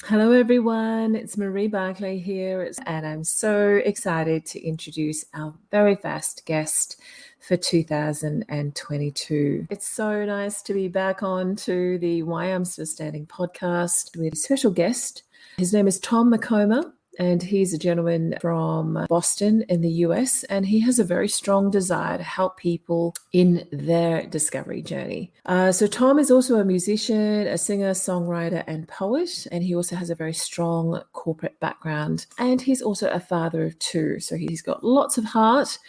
Hello, everyone. It's Marie Barclay here, and I'm so excited to introduce our very first guest for 2022. It's so nice to be back on to the Why I'm Still Standing podcast with a special guest. His name is Tom Macomber, and he's a gentleman from Boston in the US, and he has a very strong desire to help people in their discovery journey. So Tom is also a musician, a singer, songwriter, and poet, and he also has a very strong corporate background, and he's also a father of two. So he's got lots of heart.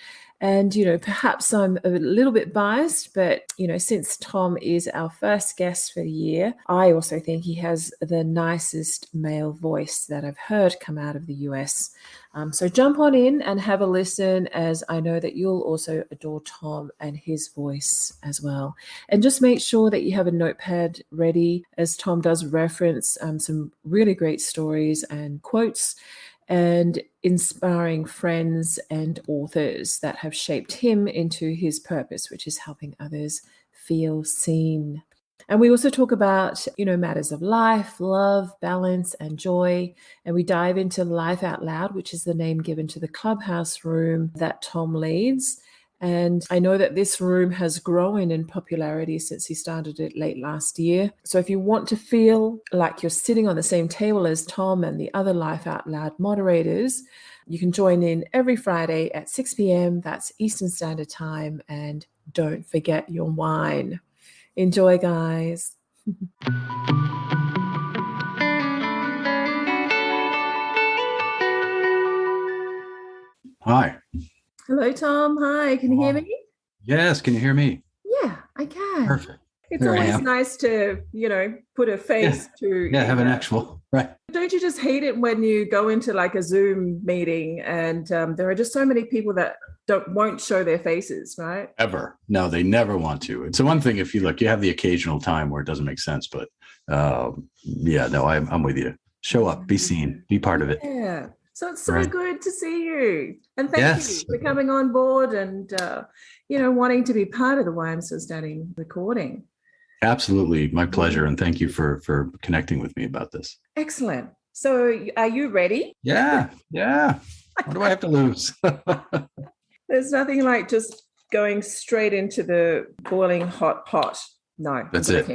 And, perhaps I'm a little bit biased, but, since Tom is our first guest for the year, I also think he has the nicest male voice that I've heard come out of the US. So jump on in and have a listen, as I know that you'll also adore Tom and his voice as well. And just make sure that you have a notepad ready, as Tom does reference some really great stories and quotes and inspiring friends and authors that have shaped him into his purpose, which is helping others feel seen. And we also talk about, matters of life, love, balance, and joy. And we dive into Life Out Loud, which is the name given to the Clubhouse room that Tom leads. And I know that this room has grown in popularity since he started it late last year. So if you want to feel like you're sitting on the same table as Tom and the other Life Out Loud moderators, you can join in every Friday at 6 p.m. That's Eastern Standard Time. And don't forget your wine. Enjoy, guys. Hi. Hello, Tom. Hi, can you hear me? Yes, can you hear me? Yeah, I can. Perfect. It's always nice to, put a face to... Yeah, have an actual, right. Don't you just hate it when you go into like a Zoom meeting and there are just so many people that won't show their faces, right? Ever. No, they never want to. It's the one thing, if you look, you have the occasional time where it doesn't make sense, but I'm with you. Show up, be seen, be part of it. Yeah. So it's so good to see you. And thank you for coming on board and, wanting to be part of the Why I'm Still Standing recording. Absolutely. My pleasure. And thank you for connecting with me about this. Excellent. So are you ready? Yeah. What do I have to lose? There's nothing like just going straight into the boiling hot pot. No, that's it.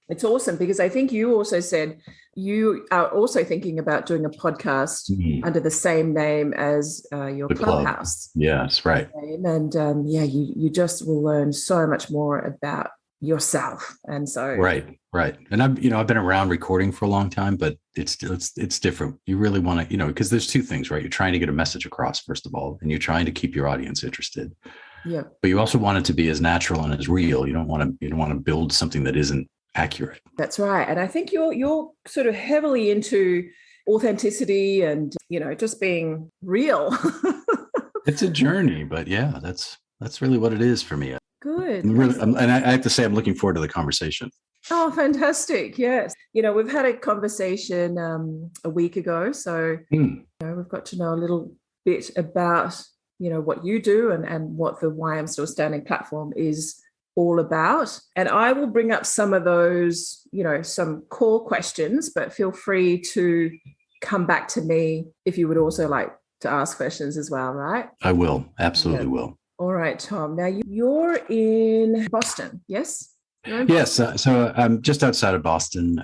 It's awesome because I think you also said you are also thinking about doing a podcast under the same name as your Clubhouse. Yes, right. And you just will learn so much more about yourself. And so right. And I've been around recording for a long time, but it's different. You really want to, because there's two things, right? You're trying to get a message across, first of all, and you're trying to keep your audience interested. Yeah. But you also want it to be as natural and as real. You don't want to build something that isn't accurate. That's right. And I think you're sort of heavily into authenticity and, just being real. It's a journey, but yeah, that's really what it is for me. Good. And I have to say, I'm looking forward to the conversation. Oh, fantastic. Yes. We've had a conversation a week ago. So, we've got to know a little bit about, what you do and what the Why I'm Still Standing platform is all about. And I will bring up some of those, some core questions, but feel free to come back to me if you would also like to ask questions as well, right? I will. Absolutely will. All right, Tom. Now you're in Boston, yes? Yes. So I'm just outside of Boston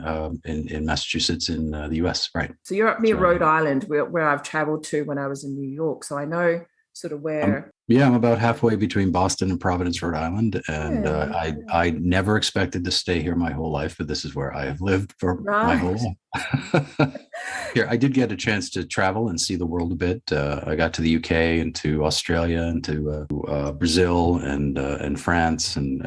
in Massachusetts in the US, right? So you're up near Rhode Island where I've traveled to when I was in New York. So I know sort of where... I'm about halfway between Boston and Providence, Rhode Island. And I never expected to stay here my whole life, but this is where I have lived for my whole life. Here, I did get a chance to travel and see the world a bit. I got to the UK and to Australia and to Brazil and France. And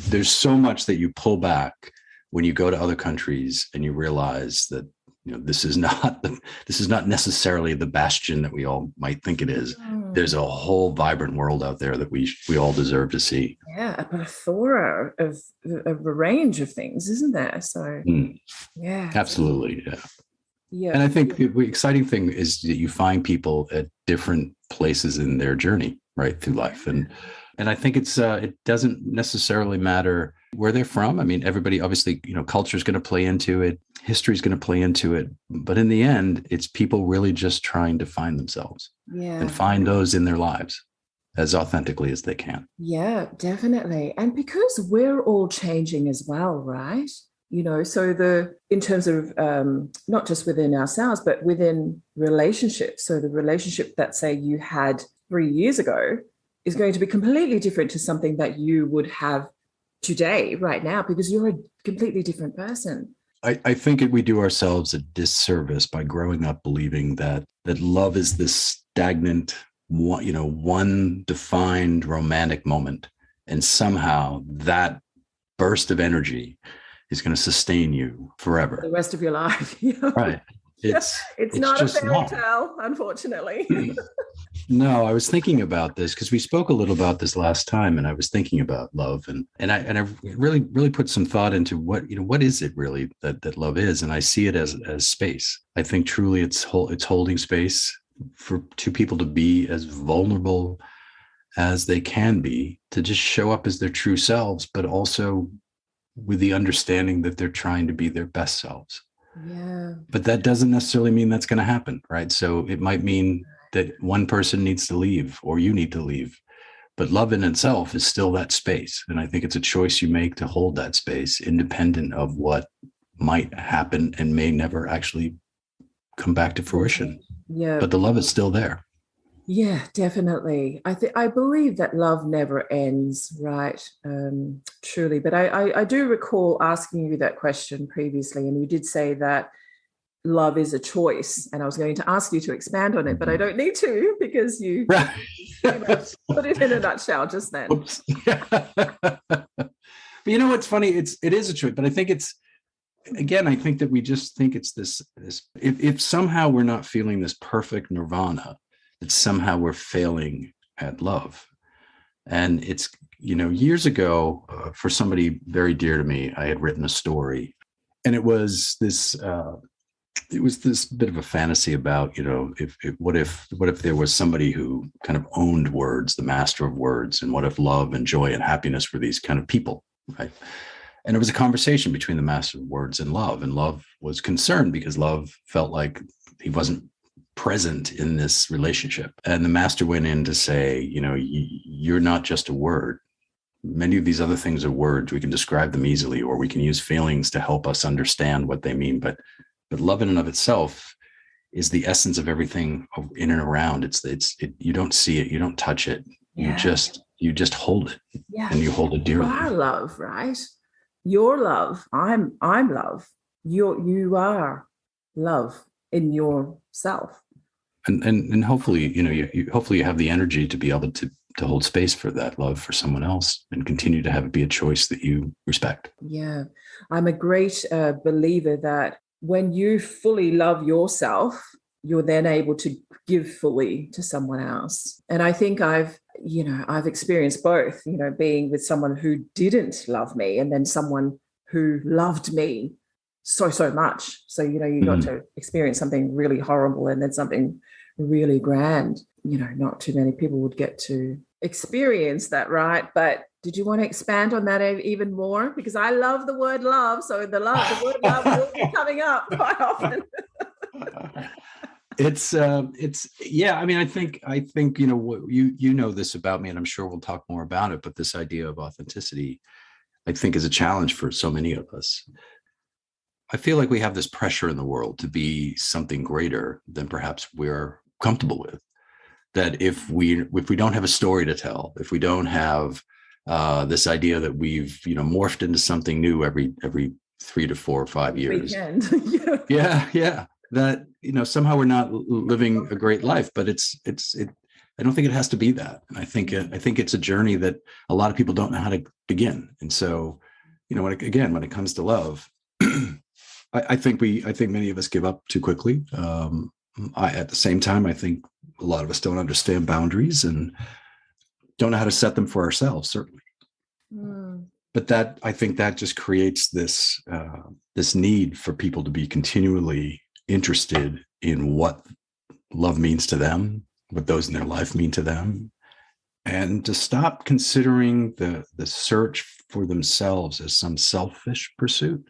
there's so much that you pull back when you go to other countries and you realize that this is not necessarily the bastion that we all might think it is. There's a whole vibrant world out there that we all deserve to see. Yeah, a plethora of a range of things, isn't there? So, yeah, absolutely, yeah. And I think the exciting thing is that you find people at different places in their journey, right, through life, and I think it doesn't necessarily matter where they're from. I mean, everybody, obviously, culture is going to play into it. History is going to play into it. But in the end, it's people really just trying to find themselves and find those in their lives as authentically as they can. Yeah, definitely. And because we're all changing as well, right? So in terms of not just within ourselves, but within relationships. So the relationship that, say, you had 3 years ago is going to be completely different to something that you would have today, right now, because you're a completely different person. I think we do ourselves a disservice by growing up believing that love is this stagnant, one defined romantic moment, and somehow that burst of energy is going to sustain you forever, the rest of your life. Right? It's not a fairy tale, unfortunately. No, I was thinking about this because we spoke a little about this last time, and I was thinking about love, and I really put some thought into what is it really that love is, and I see it as space. I think truly it's holding space for two people to be as vulnerable as they can be, to just show up as their true selves, but also with the understanding that they're trying to be their best selves. Yeah. But that doesn't necessarily mean that's going to happen, right? So it might mean that one person needs to leave or you need to leave. But love in itself is still that space. And I think it's a choice you make to hold that space independent of what might happen and may never actually come back to fruition. Yeah. But the love is still there. Yeah, definitely. I believe that love never ends, right? Truly. But I do recall asking you that question previously, and you did say that love is a choice. And I was going to ask you to expand on it, but I don't need to, because you put it in a nutshell just then. But what's funny? It is a choice, but I think I think that we just think it's this if somehow we're not feeling this perfect nirvana, that somehow we're failing at love. And it's, years ago, for somebody very dear to me, I had written a story, and it was this bit of a fantasy about, what if there was somebody who kind of owned words, the master of words, and what if love and joy and happiness were these kind of people, right? And it was a conversation between the master of words and love was concerned because love felt like he wasn't present in this relationship. And the master went in to say, you're not just a word. Many of these other things are words. We can describe them easily, or we can use feelings to help us understand what they mean. But love in and of itself is the essence of everything in and around. You don't see it, you don't touch it. Yeah. You just hold it, and you hold it dearly. You are love, right? You're love. I'm love. You are love in yourself. And hopefully, hopefully you have the energy to be able to hold space for that love for someone else and continue to have it be a choice that you respect. Yeah. I'm a great believer that when you fully love yourself, you're then able to give fully to someone else. And I think I've experienced both, being with someone who didn't love me and then someone who loved me so much. So, you got to experience something really horrible and then something really grand. Not too many people would get to experience that, right? But did you want to expand on that even more? Because I love the word love. So the word love will be coming up quite often. I mean, I think, you know this about me, and I'm sure we'll talk more about it, but this idea of authenticity, I think, is a challenge for so many of us. I feel like we have this pressure in the world to be something greater than perhaps we're comfortable with. That if we don't have a story to tell, if we don't have this idea that we've morphed into something new every 3 to 4 or 5 years, that somehow we're not living a great life. But I don't think it has to be that. And I think it's a journey that a lot of people don't know how to begin. And so, when it comes to love, I think many of us give up too quickly. At the same time, I think a lot of us don't understand boundaries and don't know how to set them for ourselves, certainly. But I think that just creates this need for people to be continually interested in what love means to them, what those in their life mean to them, and to stop considering the search for themselves as some selfish pursuit.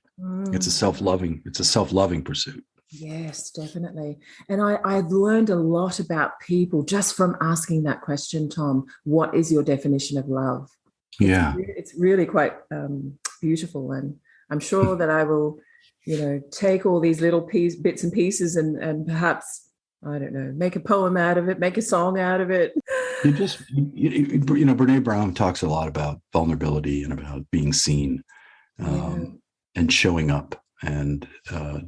It's a self-loving pursuit. Yes, definitely. And I've learned a lot about people just from asking that question, Tom. What is your definition of love? It's really quite beautiful. And I'm sure that I will, take all these little bits and pieces and perhaps, I don't know, make a poem out of it, make a song out of it. Brene Brown talks a lot about vulnerability and about being seen and showing up and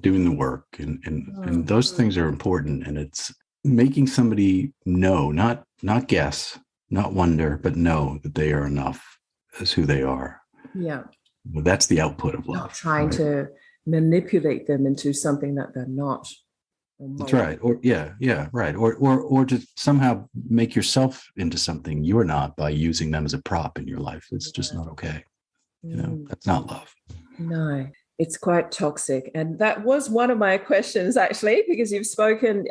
doing the work. And those things are important. And it's making somebody know, not guess, not wonder, but know that they are enough as who they are. Yeah. That's the output of love. Not trying to manipulate them into something that they're not. That's right. Or right. Or to somehow make yourself into something you're not by using them as a prop in your life. It's just not okay. That's not love. No, it's quite toxic. And that was one of my questions, actually, because you've spoken,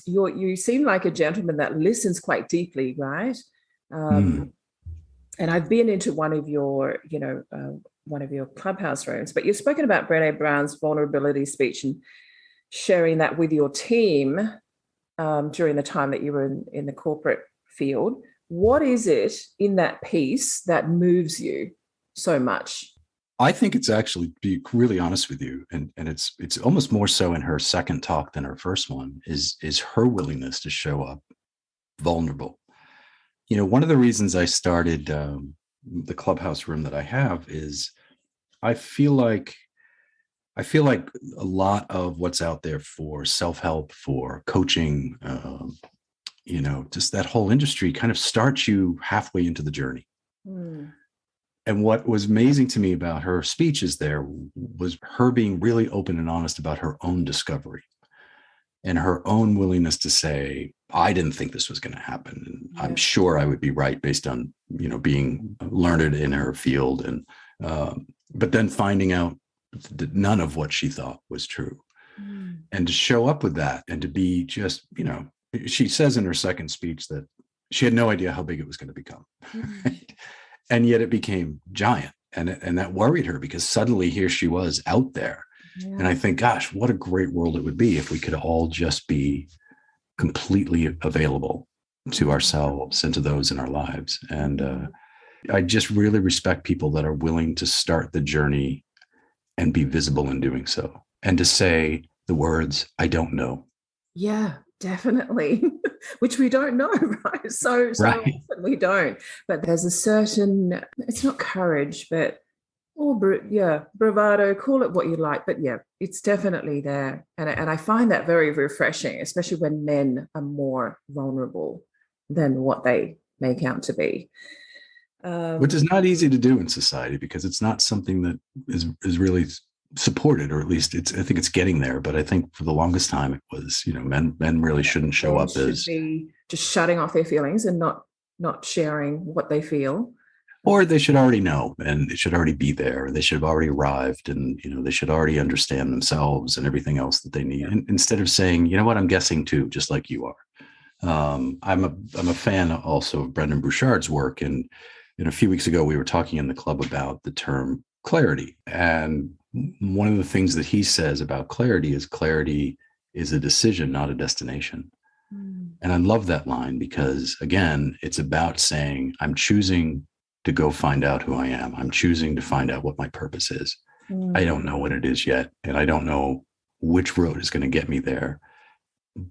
you seem like a gentleman that listens quite deeply, right? And I've been into one of your Clubhouse rooms, but you've spoken about Brené Brown's vulnerability speech and sharing that with your team during the time that you were in the corporate field. What is it in that piece that moves you so much? I think it's actually, to be really honest with you, and it's almost more so in her second talk than her first one, is her willingness to show up vulnerable. One of the reasons I started the Clubhouse room that I have is I feel like a lot of what's out there for self-help, for coaching, just that whole industry kind of starts you halfway into the journey. And what was amazing to me about her speeches there was her being really open and honest about her own discovery and her own willingness to say, I didn't think this was going to happen. And I'm sure I would be right based on, being learned in her field. And, but then finding out that none of what she thought was true. And to show up with that and to be just, she says in her second speech that she had no idea how big it was going to become. Right? And yet it became giant. And that worried her because suddenly here she was out there. And I think, gosh, what a great world it would be if we could all just be completely available to ourselves and to those in our lives. And I just really respect people that are willing to start the journey and be visible in doing so. And to say the words, I don't know. Yeah, definitely. Which we don't know, right? So often we don't. But there's a certain, it's not courage, but bravado, call it what you like. But it's definitely there. And I find that very refreshing, especially when men are more vulnerable than what they make out to be. Which is not easy to do in society because it's not something that is really supported, or at least I think it's getting there. But I think for the longest time it was, men really shouldn't show up as be just shutting off their feelings and not sharing what they feel. Or they should already know, and it should already be there, and they should have already arrived, and they should already understand themselves and everything else that they need. And instead of saying, you know what, I'm guessing too, just like you are. I'm a fan also of Brendan Bouchard's work, and a few weeks ago we were talking in the club about the term clarity. And one of the things that he says about clarity is a decision, not a destination. And I love that line because, again, it's about saying, I'm choosing to go find out who I am. I'm choosing to find out what my purpose is. I don't know what it is yet, and I don't know which road is going to get me there.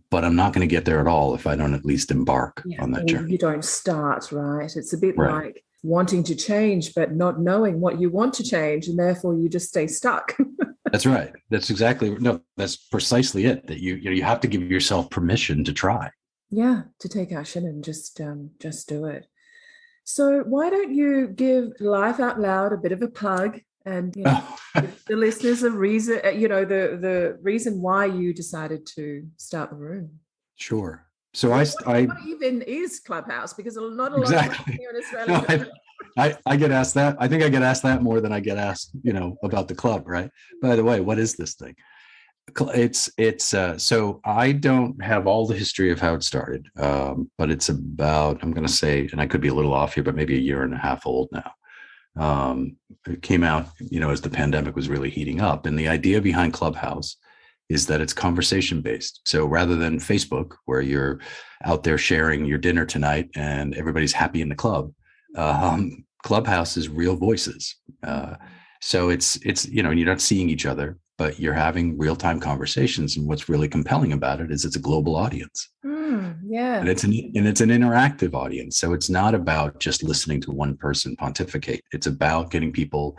But I'm not going to get there at all if I don't at least embark on that journey. You don't start, right? It's a bit like wanting to change, but not knowing what you want to change, and therefore you just stay stuck. That's right. That's precisely it. That you have to give yourself permission to try. Yeah, to take action and just do it. So why don't you give Life Out Loud a bit of a plug and give the listeners a reason, the reason why you decided to start the room? Sure. So what even is Clubhouse? Because not a lot of people here in Australia. No, I get asked that. I think I get asked that more than I get asked, about the club, right? By the way, what is this thing? It's so I don't have all the history of how it started, but it's about, I'm going to say, and I could be a little off here, but maybe a year and a half old now. It came out, as the pandemic was really heating up. And the idea behind Clubhouse is that it's conversation based. So rather than Facebook, where you're out there sharing your dinner tonight and everybody's happy in the club, Clubhouse is real voices. So it's you're not seeing each other, but you're having real time conversations. And what's really compelling about it is it's a global audience. Yeah. And it's an interactive audience. So it's not about just listening to one person pontificate. It's about getting people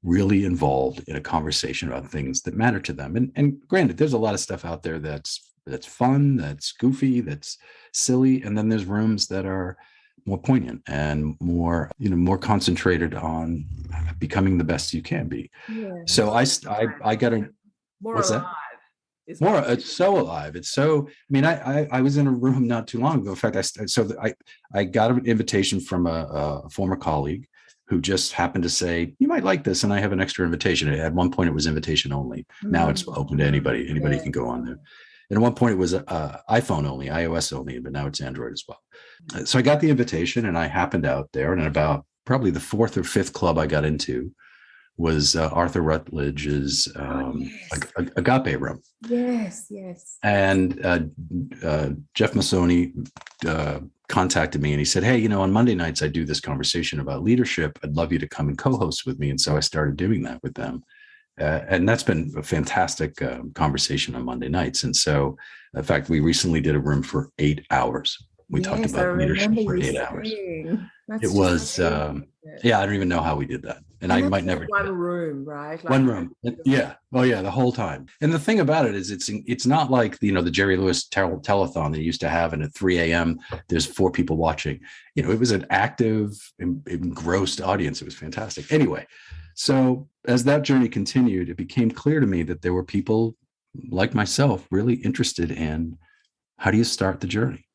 really involved in a conversation about things that matter to them. And granted, there's a lot of stuff out there that's fun, that's goofy, that's silly. And then there's rooms that are more poignant and more concentrated on becoming the best you can be. Yeah. So I got a what's alive. That? More, it's so alive. It's so. I mean, I was in a room not too long ago. In fact, I got an invitation from a former colleague who just happened to say, "You might like this," and I have an extra invitation. At one point, it was invitation only. Now it's open to anybody. Anybody can go on there. And at one point, it was iPhone only, iOS only, but now it's Android as well. So I got the invitation, and I happened out there. And about probably the fourth or fifth club I got into was Arthur Rutledge's Agape room. Yes. And Jeff Massoni contacted me and he said, "Hey, on Monday nights, I do this conversation about leadership. I'd love you to come and co-host with me." And so I started doing that with them. And that's been a fantastic conversation on Monday nights. And so, in fact, we recently did a room for 8 hours. We talked about leadership for 8 hours. It was, I don't even know how we did that. And I might never. One room, right? One room. Yeah. Oh, yeah. The whole time. And the thing about it is it's not like, the Jerry Lewis telethon that you used to have. And at 3 a.m., there's 4 people watching. It was an active, engrossed audience. It was fantastic. Anyway, so as that journey continued, it became clear to me that there were people like myself really interested in how do you start the journey?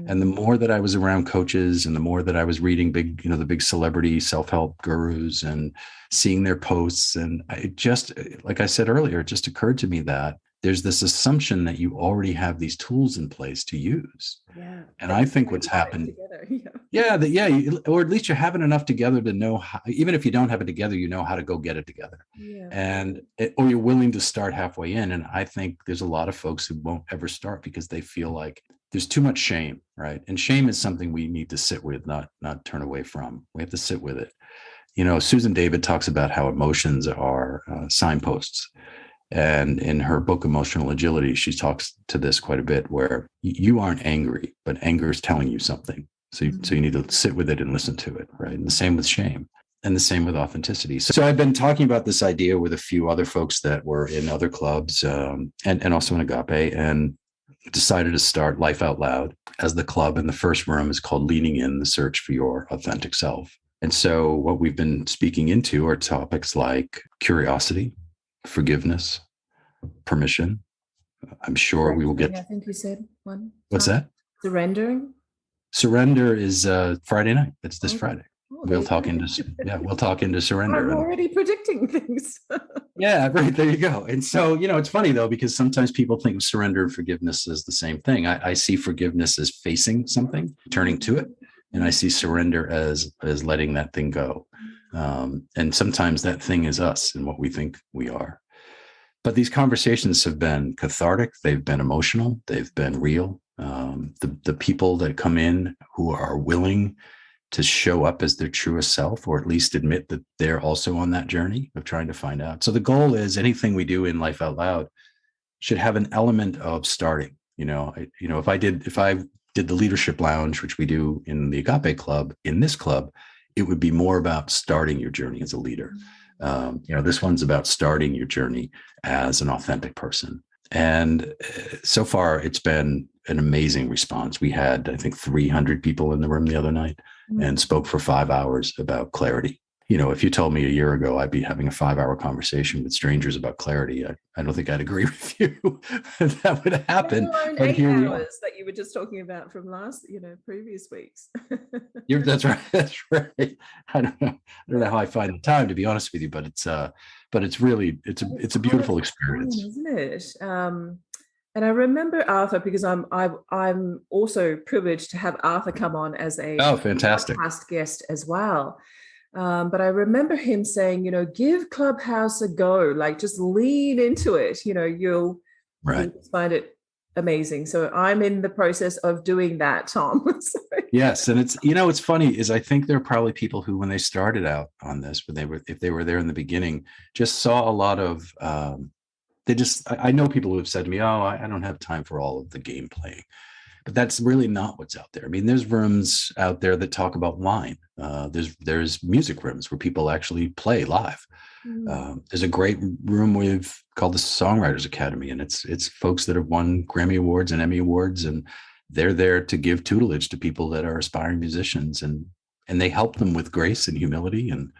And the more that I was around coaches and the more that I was reading the big celebrity self-help gurus and seeing their posts, and it just, like I said earlier, it just occurred to me that there's this assumption that you already have these tools in place to use. Yeah. And I think what's happened, or at least you're having enough together to know how, even if you don't have it together, you know how to go get it together. Yeah. Or you're willing to start halfway in. And I think there's a lot of folks who won't ever start because they feel like there's too much shame, right? And shame is something we need to sit with, not turn away from. We have to sit with it. Susan David talks about how emotions are signposts. And in her book, Emotional Agility, she talks to this quite a bit, where you aren't angry, but anger is telling you something. So you need to sit with it and listen to it, right? And the same with shame, and the same with authenticity. So I've been talking about this idea with a few other folks that were in other clubs and also in Agape, and decided to start Life Out Loud as the club. And the first room is called Leaning In, the Search for Your Authentic Self. And so what we've been speaking into are topics like curiosity, forgiveness, permission. I'm sure we will get. I think you said one. What's that? Surrendering. Surrender is Friday night. It's this Friday. We'll talk into surrender. I'm already predicting things. Yeah, right. There you go. And so, it's funny though, because sometimes people think of surrender and forgiveness as the same thing. I see forgiveness as facing something, turning to it. And I see surrender as letting that thing go. And sometimes that thing is us and what we think we are. But these conversations have been cathartic. They've been emotional. They've been real. The people that come in who are willing to show up as their truest self, or at least admit that they're also on that journey of trying to find out. So the goal is anything we do in Life Out Loud should have an element of starting. If I did the leadership lounge, which we do in the Agape Club, in this club, it would be more about starting your journey as a leader. This one's about starting your journey as an authentic person. And so far, it's been an amazing response. We had, I think, 300 people in the room the other night and spoke for 5 hours about clarity. If you told me a year ago I'd be having a 5-hour conversation with strangers about clarity, I don't think I'd agree with you that would happen. But 8 hours that you were just talking about from previous weeks. That's right. That's right. I don't know how I find the time, to be honest with you, but it's really it's a beautiful experience, isn't it? And I remember Arthur because I'm also privileged to have Arthur come on as a fantastic podcast guest as well. But I remember him saying, give Clubhouse a go, like just lean into it. You'll find it amazing. So I'm in the process of doing that, Tom. Yes. And it's funny is I think there are probably people who, when they started out on this, if they were there in the beginning, just saw a lot of, I know people who have said to me, oh, I don't have time for all of the game playing. But that's really not what's out there. I mean, there's rooms out there that talk about wine. There's music rooms where people actually play live. There's a great room called the Songwriters Academy, and it's folks that have won Grammy Awards and Emmy Awards, and they're there to give tutelage to people that are aspiring musicians, and they help them with grace and humility, and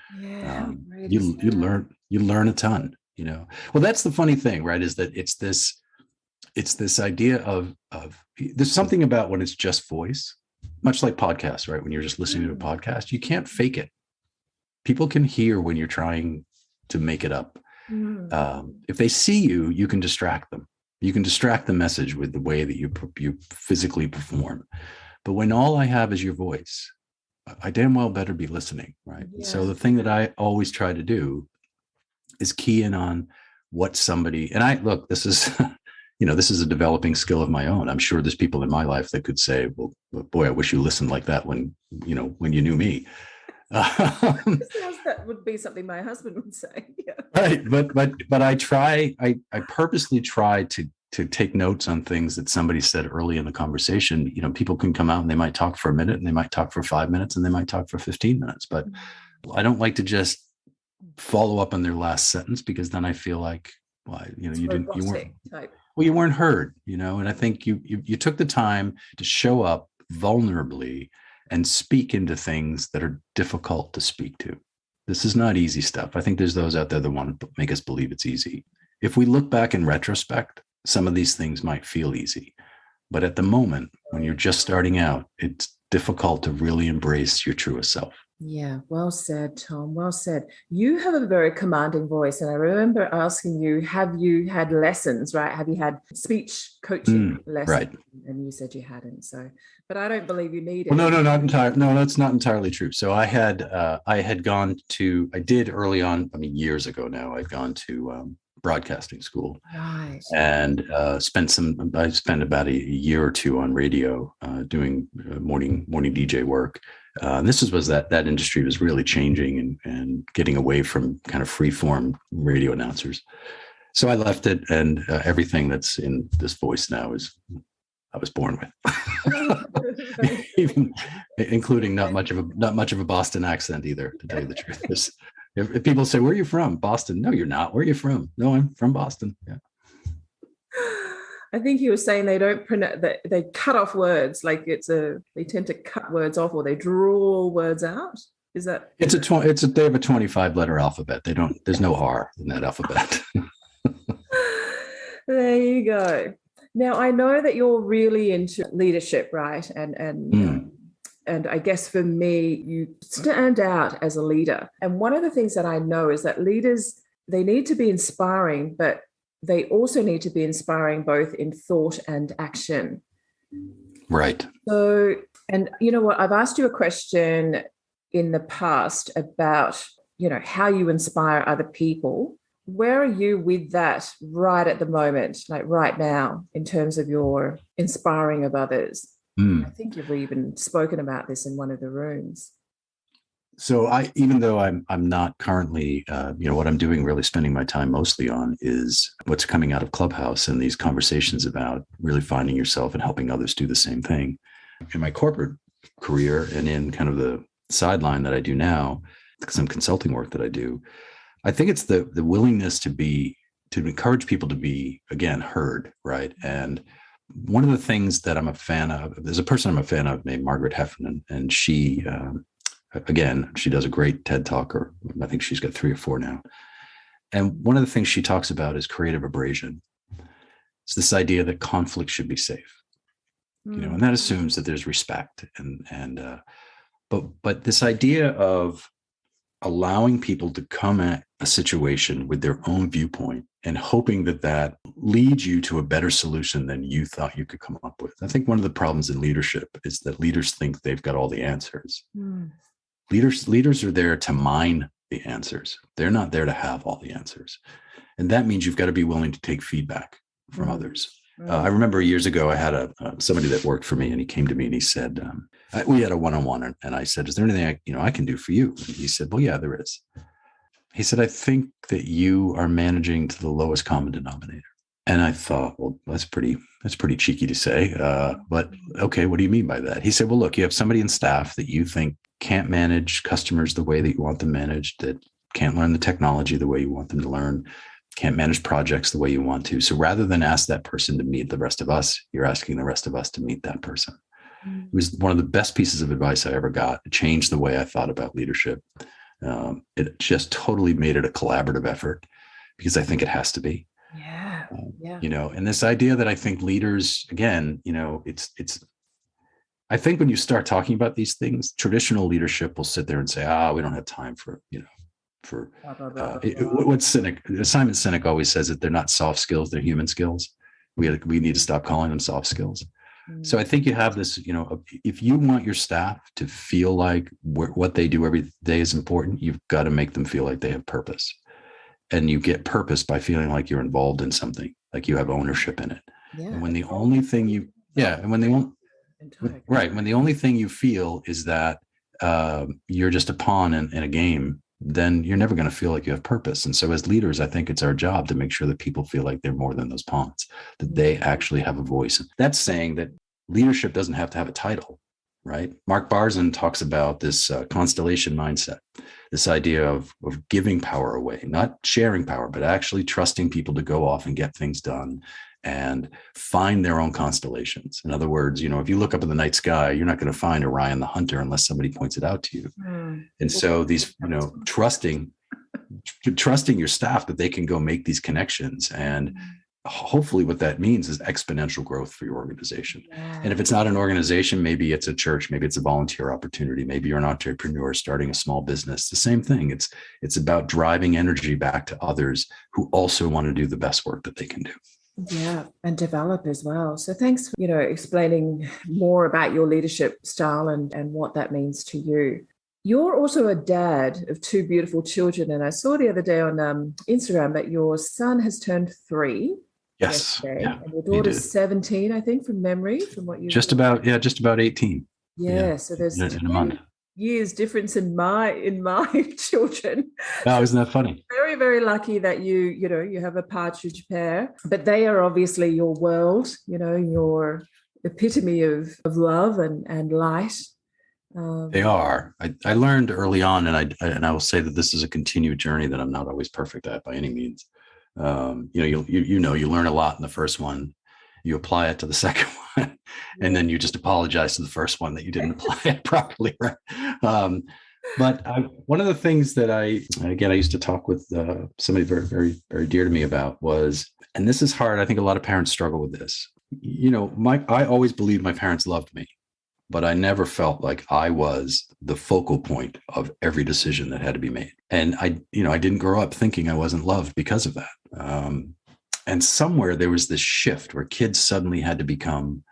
you learn a ton. Well, that's the funny thing, right? Is that it's this idea of there's something about when it's just voice, much like podcasts, right? When you're just listening to a podcast, you can't fake it. People can hear when you're trying to make it up. If they see you, you can distract them. You can distract the message with the way that you physically perform. But when all I have is your voice, I damn well better be listening, right? Yeah. So the thing that I always try to do is key in on what somebody, and this is this is a developing skill of my own. I'm sure there's people in my life that could say, well, boy, I wish you listened like that when you knew me. That would be something my husband would say. Yeah. Right. But I purposely try to take notes on things that somebody said early in the conversation. People can come out and they might talk for a minute, and they might talk for 5 minutes, and they might talk for 15 minutes. But I don't like to just follow up on their last sentence, because then I feel like, well, you weren't heard, and I think you took the time to show up vulnerably and speak into things that are difficult to speak to. This is not easy stuff. I think there's those out there that want to make us believe it's easy. If we look back in retrospect, some of these things might feel easy, but at the moment, when you're just starting out, it's difficult to really embrace your truest self. Yeah, well said, Tom. Well said. You have a very commanding voice. And I remember asking you, have you had lessons, right? Have you had speech coaching lessons? Right. And you said you hadn't. So, but I don't believe you need it. Well, no, not entirely. No, that's not entirely true. So I did early on, years ago now, I'd gone to broadcasting school. Right. And I spent about a year or two on radio doing morning DJ work. This was that industry was really changing and getting away from kind of free form radio announcers. So I left it, and everything that's in this voice now I was born with, even including not much of a Boston accent either, to tell you the truth. If people say, "Where are you from?" Boston. No, you're not. Where are you from? No, I'm from Boston. Yeah. I think he was saying they don't pronounce that, they cut off words, like they tend to cut words off, or they draw words out. Is that? They have a 25 letter alphabet. There's no R in that alphabet. There you go. Now I know that you're really into leadership, right? And I guess for me, you stand out as a leader. And one of the things that I know is that leaders, they need to be inspiring, but they also need to be inspiring both in thought and action. Right. So, and you know what, I've asked you a question in the past about, how you inspire other people. Where are you with that right at the moment, like right now, in terms of your inspiring of others? I think you've even spoken about this in one of the rooms. So even though I'm not currently, what I'm doing, really spending my time mostly on is what's coming out of Clubhouse and these conversations about really finding yourself and helping others do the same thing. In my corporate career and in kind of the sideline that I do now, some consulting work that I do, I think it's the willingness to encourage people to be, again, heard, right? And one of the things that I'm a fan of, there's a person I'm a fan of named Margaret Heffernan, and she, again, she does a great TED Talk, or I think she's got 3 or 4 now. And one of the things she talks about is creative abrasion. It's this idea that conflict should be safe, and that assumes that there's respect. But this idea of allowing people to come at a situation with their own viewpoint and hoping that leads you to a better solution than you thought you could come up with. I think one of the problems in leadership is that leaders think they've got all the answers. Leaders are there to mine the answers. They're not there to have all the answers. And that means you've got to be willing to take feedback from others. I remember years ago, I had somebody that worked for me, and he came to me and he said, we had a one-on-one, and I said, is there anything I can do for you? And he said, well, yeah, there is. He said, I think that you are managing to the lowest common denominator. And I thought, well, that's pretty cheeky to say. But okay, what do you mean by that? He said, well, look, you have somebody in staff that you think can't manage customers the way that you want them managed, that can't learn the technology the way you want them to learn, can't manage projects the way you want to. So rather than ask that person to meet the rest of us, you're asking the rest of us to meet that person. It was one of the best pieces of advice I ever got. It changed the way I thought about leadership. It just totally made it a collaborative effort, because I think it has to be. Yeah. And this idea that I think leaders, again, it's I think when you start talking about these things, traditional leadership will sit there and say, we don't have time for what Simon Sinek always says, that they're not soft skills, they're human skills. We need to stop calling them soft skills. So I think you have this, if you want your staff to feel like what they do every day is important, you've got to make them feel like they have purpose. And you get purpose by feeling like you're involved in something, like you have ownership in it. Yeah. And when the only thing when the only thing you feel is that you're just a pawn in a game, then you're never going to feel like you have purpose. And so as leaders, I think it's our job to make sure that people feel like they're more than those pawns, that they actually have a voice. That's saying that leadership doesn't have to have a title, right? Mark Barzun talks about this constellation mindset, this idea of giving power away, not sharing power, but actually trusting people to go off and get things done and find their own constellations. In other words, if you look up in the night sky, you're not going to find Orion the Hunter unless somebody points it out to you. And so these, trusting your staff that they can go make these connections, and hopefully what that means is exponential growth for your organization. And if it's not an organization, maybe it's a church, maybe it's a volunteer opportunity, maybe you're an entrepreneur starting a small business. The same thing. It's about driving energy back to others who also want to do the best work that they can do. Yeah, and develop as well. So thanks for, explaining more about your leadership style and what that means to you. You're also a dad of two beautiful children, and I saw the other day on Instagram that your son has turned 3. Yes. Yeah, and your daughter's 17, I think, from memory, from what you just about 18. Yeah. So there's in a month. Years difference in my children. Oh, isn't that funny? Very, very lucky that you have a partridge pair, but they are obviously your world, your epitome of love and light. They are. I learned early on, and I will say that this is a continued journey that I'm not always perfect at by any means. You learn a lot in the first one, you apply it to the second one, and then you just apologize to the first one that you didn't apply it properly, right? But one of the things that I used to talk with somebody very, very, very dear to me about was, and this is hard, I think a lot of parents struggle with this. I always believed my parents loved me, but I never felt like I was the focal point of every decision that had to be made. And I didn't grow up thinking I wasn't loved because of that. And somewhere there was this shift where kids suddenly had to become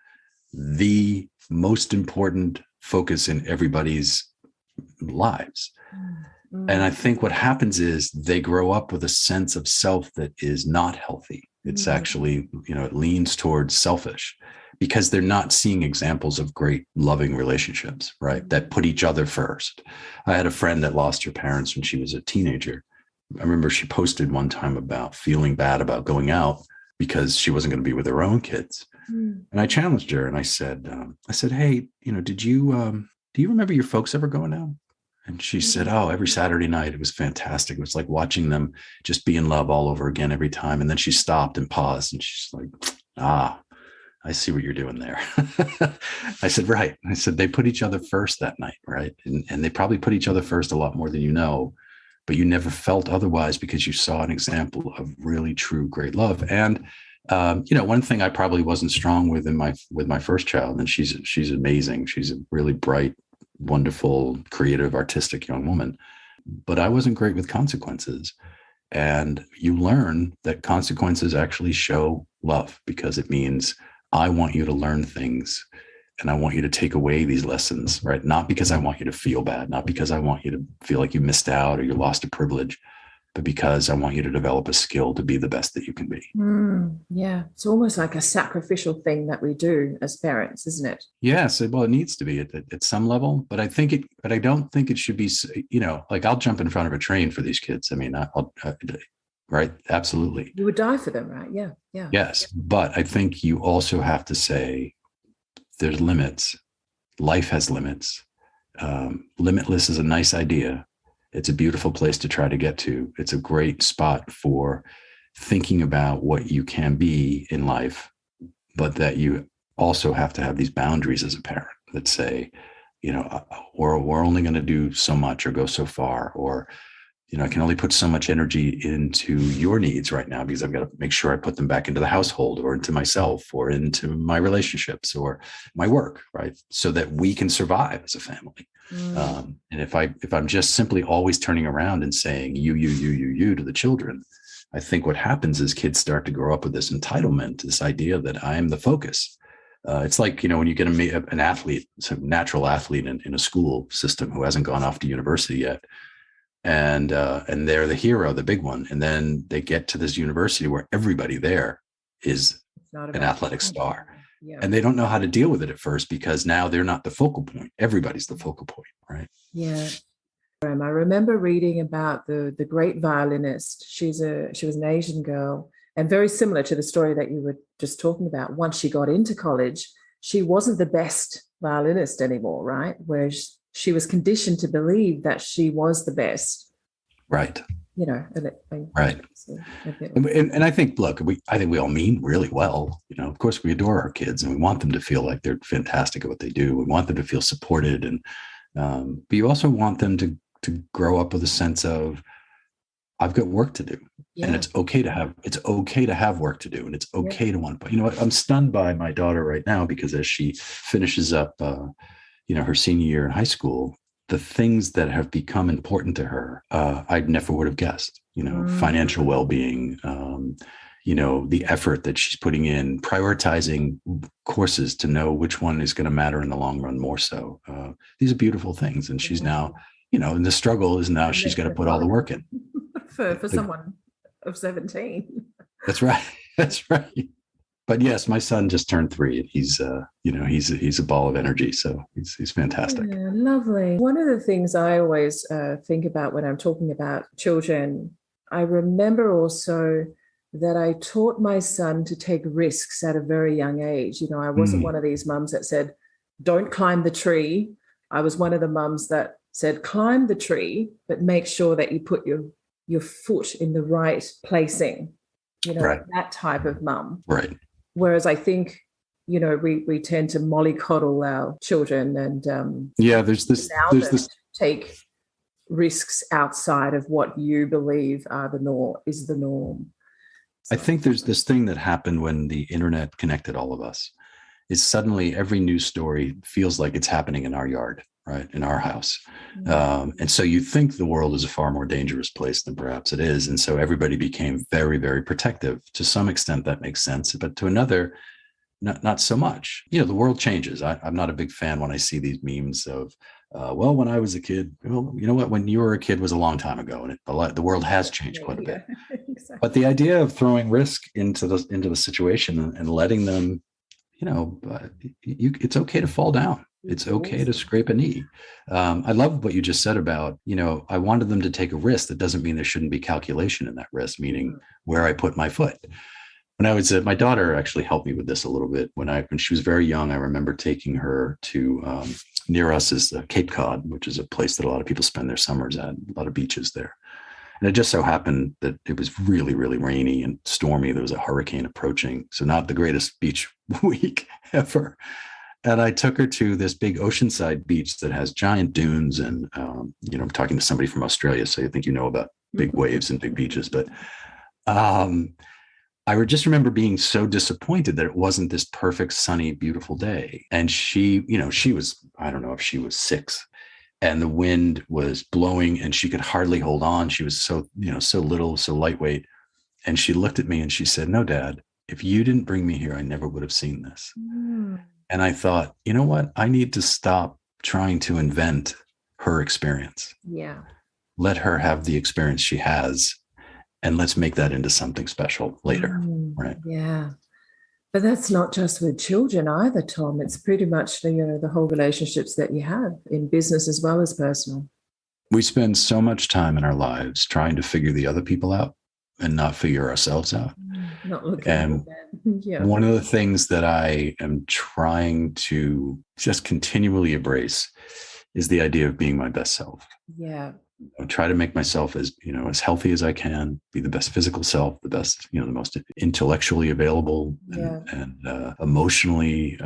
the most important focus in everybody's lives. And I think what happens is they grow up with a sense of self that is not healthy. It's actually, it leans towards selfish, because they're not seeing examples of great loving relationships, right? That put each other first. I had a friend that lost her parents when she was a teenager. I remember she posted one time about feeling bad about going out because she wasn't going to be with her own kids. And I challenged her and I said, hey, do you remember your folks ever going out? And she said, every Saturday night, it was fantastic. It was like watching them just be in love all over again every time. And then she stopped and paused and she's like, I see what you're doing there. I said, right. I said, they put each other first that night, right? And they probably put each other first a lot more than you know, but you never felt otherwise because you saw an example of really true great love. And one thing I probably wasn't strong with with my first child, and she's amazing. She's a really bright, wonderful, creative, artistic young woman, but I wasn't great with consequences. And you learn that consequences actually show love, because it means I want you to learn things and I want you to take away these lessons, right? Not because I want you to feel bad, not because I want you to feel like you missed out or you lost a privilege, but because I want you to develop a skill to be the best that you can be. Yeah. It's almost like a sacrificial thing that we do as parents, isn't it? Yes. Well, it needs to be at some level, but I don't think it should be, like I'll jump in front of a train for these kids. I mean, right. Absolutely. You would die for them, right? Yeah. Yeah. Yes. But I think you also have to say there's limits. Life has limits. Limitless is a nice idea. It's a beautiful place to try to get to. It's a great spot for thinking about what you can be in life, but that you also have to have these boundaries as a parent that say, we're only going to do so much or go so far, or, I can only put so much energy into your needs right now because I've got to make sure I put them back into the household or into myself or into my relationships or my work, right? So that we can survive as a family. And if I'm just simply always turning around and saying you to the children, I think what happens is kids start to grow up with this entitlement, this idea that I'm the focus. It's like, when you get an athlete, a natural athlete in a school system who hasn't gone off to university yet, and they're the hero, the big one, and then they get to this university where everybody there is an athletic star. Yeah. And they don't know how to deal with it at first because now they're not the focal point. Everybody's the focal point, right? Yeah. I remember reading about the great violinist. She was an Asian girl, and very similar to the story that you were just talking about. Once she got into college, she wasn't the best violinist anymore, right? Whereas she was conditioned to believe that she was the best. Right. Right. And I think, look, I think we all mean really well. Of course, we adore our kids and we want them to feel like they're fantastic at what they do. We want them to feel supported, and but you also want them to grow up with a sense of, I've got work to do, and it's okay to have work to do, and it's okay to want. But I'm stunned by my daughter right now because as she finishes up, her senior year in high school, the things that have become important to her, I never would have guessed, financial well-being, the effort that she's putting in, prioritizing courses to know which one is going to matter in the long run more so. These are beautiful things. And she's now, and the struggle is now she's got to put all the work in. for someone of 17. That's right. That's right. But yes, my son just turned 3, and he's a ball of energy. So he's fantastic. Yeah, lovely. One of the things I always think about when I'm talking about children, I remember also that I taught my son to take risks at a very young age. I wasn't one of these mums that said, don't climb the tree. I was one of the mums that said, climb the tree, but make sure that you put your foot in the right placing, right. That type of mum. Right. Whereas I think, we tend to mollycoddle our children and there's this take risks outside of what you believe are the norm. So. I think there's this thing that happened when the internet connected all of us, is suddenly every news story feels like it's happening in our yard, right? In our house. And so you think the world is a far more dangerous place than perhaps it is. And so everybody became very, very protective. To some extent, that makes sense. But to another, not so much. The world changes. I'm not a big fan when I see these memes of, when I was a kid, you know what? When you were a kid was a long time ago, and the world has changed quite a bit. Exactly. But the idea of throwing risk into the situation and letting them, it's okay to fall down. It's okay to scrape a knee. I love what you just said about, I wanted them to take a risk. That doesn't mean there shouldn't be calculation in that risk, meaning where I put my foot. When I was my daughter actually helped me with this a little bit. When she was very young, I remember taking her to near us is Cape Cod, which is a place that a lot of people spend their summers at, a lot of beaches there. And it just so happened that it was really, really rainy and stormy. There was a hurricane approaching. So not the greatest beach week ever. And I took her to this big oceanside beach that has giant dunes. And, I'm talking to somebody from Australia, so I think about big waves and big beaches. But I just remember being so disappointed that it wasn't this perfect, sunny, beautiful day. And she was, I don't know if she was 6, and the wind was blowing and she could hardly hold on. She was so little, so lightweight. And she looked at me and she said, "No, Dad, if you didn't bring me here, I never would have seen this." And I thought, you know what? I need to stop trying to invent her experience. Yeah. Let her have the experience she has, and let's make that into something special later. Right. Yeah. But that's not just with children either, Tom. It's pretty much the whole relationships that you have in business as well as personal. We spend so much time in our lives trying to figure the other people out and not figure ourselves out. Not looking And yeah. one of the things that I am trying to just continually embrace is the idea of being my best self. Yeah. I try to make myself as healthy as I can, be the best physical self, the best, the most intellectually available and emotionally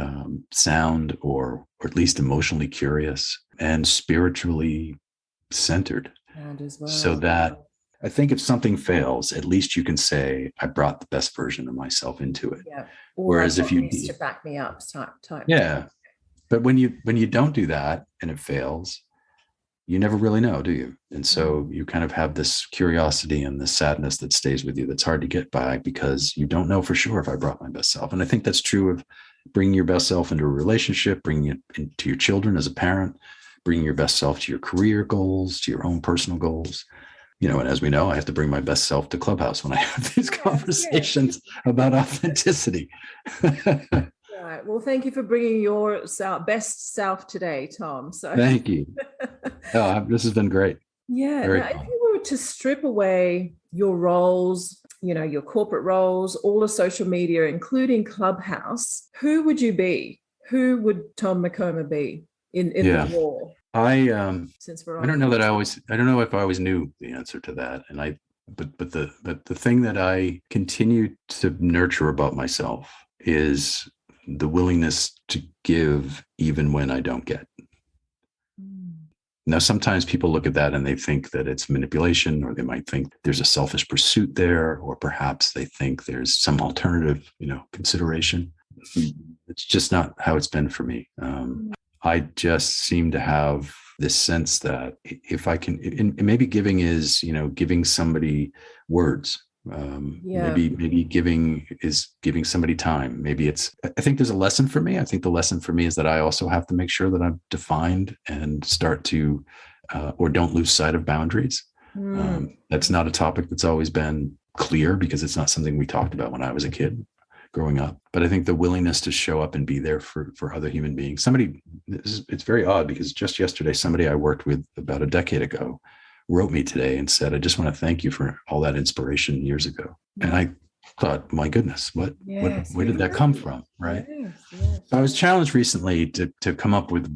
sound, or at least emotionally curious and spiritually centered. And as well. So that I think if something fails, at least you can say, I brought the best version of myself into it. Yeah. Or whereas if you to back me up type. Yeah. But when you don't do that and it fails, you never really know, do you? And so you kind of have this curiosity and this sadness that stays with you that's hard to get by, because you don't know for sure if I brought my best self. And I think that's true of bringing your best self into a relationship, bringing it into your children as a parent, bringing your best self to your career goals, to your own personal goals. And as we know, I have to bring my best self to Clubhouse when I have these conversations about authenticity. Right. Well, thank you for bringing your best self today, Tom. So thank you. This has been great. Yeah. Now, if you were to strip away your roles, your corporate roles, all of social media, including Clubhouse, who would you be? Who would Tom Macomber be in the war? I don't know if I always knew the answer to that. And but the thing that I continue to nurture about myself is the willingness to give even when I don't get. Now, sometimes people look at that and they think that it's manipulation, or they might think there's a selfish pursuit there, or perhaps they think there's some alternative, consideration. It's just not how it's been for me. I just seem to have this sense that if I can, and maybe giving is, giving somebody words. Maybe giving is giving somebody time. Maybe I think there's a lesson for me. I think the lesson for me is that I also have to make sure that I'm defined and start to, or don't lose sight of boundaries. That's not a topic that's always been clear, because it's not something we talked about when I was a kid growing up. But I think the willingness to show up and be there for other human beings. It's very odd, because just yesterday, somebody I worked with about a decade ago wrote me today and said, I just want to thank you for all that inspiration years ago. And I thought, my goodness, where did that come from? Right. Yes. So I was challenged recently to come up with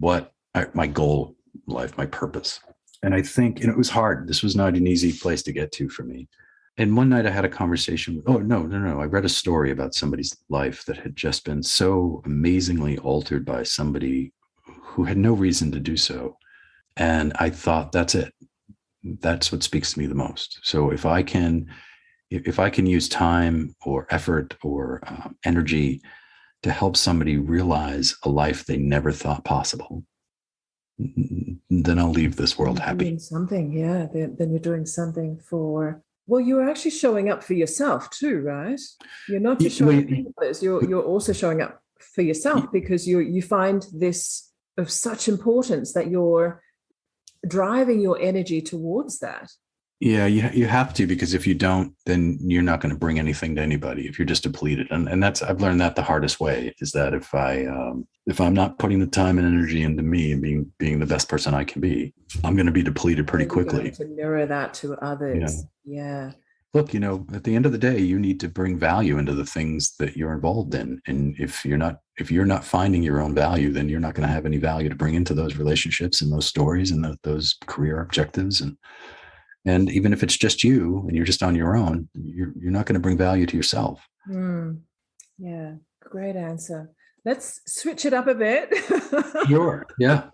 my goal in life, my purpose. And I think, it was hard. This was not an easy place to get to for me. And one night I had a conversation with, I read a story about somebody's life that had just been so amazingly altered by somebody who had no reason to do so. And I thought, that's it. That's what speaks to me the most. So if I can use time or effort or energy to help somebody realize a life they never thought possible, then I'll leave this world happy. Doing something, yeah. Then you're doing something for. Well, you're actually showing up for yourself too, right? You're not just showing up for others. You're also showing up for yourself, because you find this of such importance that you're driving your energy towards that. Yeah, you have to, because if you don't, then you're not going to bring anything to anybody if you're just depleted. And that's, I've learned that the hardest way, is that if I'm not putting the time and energy into me and being the best person I can be, I'm going to be depleted pretty quickly. To mirror that to others. Yeah. Look, at the end of the day, you need to bring value into the things that you're involved in. And if you're not finding your own value, then you're not going to have any value to bring into those relationships and those stories and those career objectives. And even if it's just you and you're just on your own, you're not going to bring value to yourself. Yeah, great answer. Let's switch it up a bit. Sure. Yeah.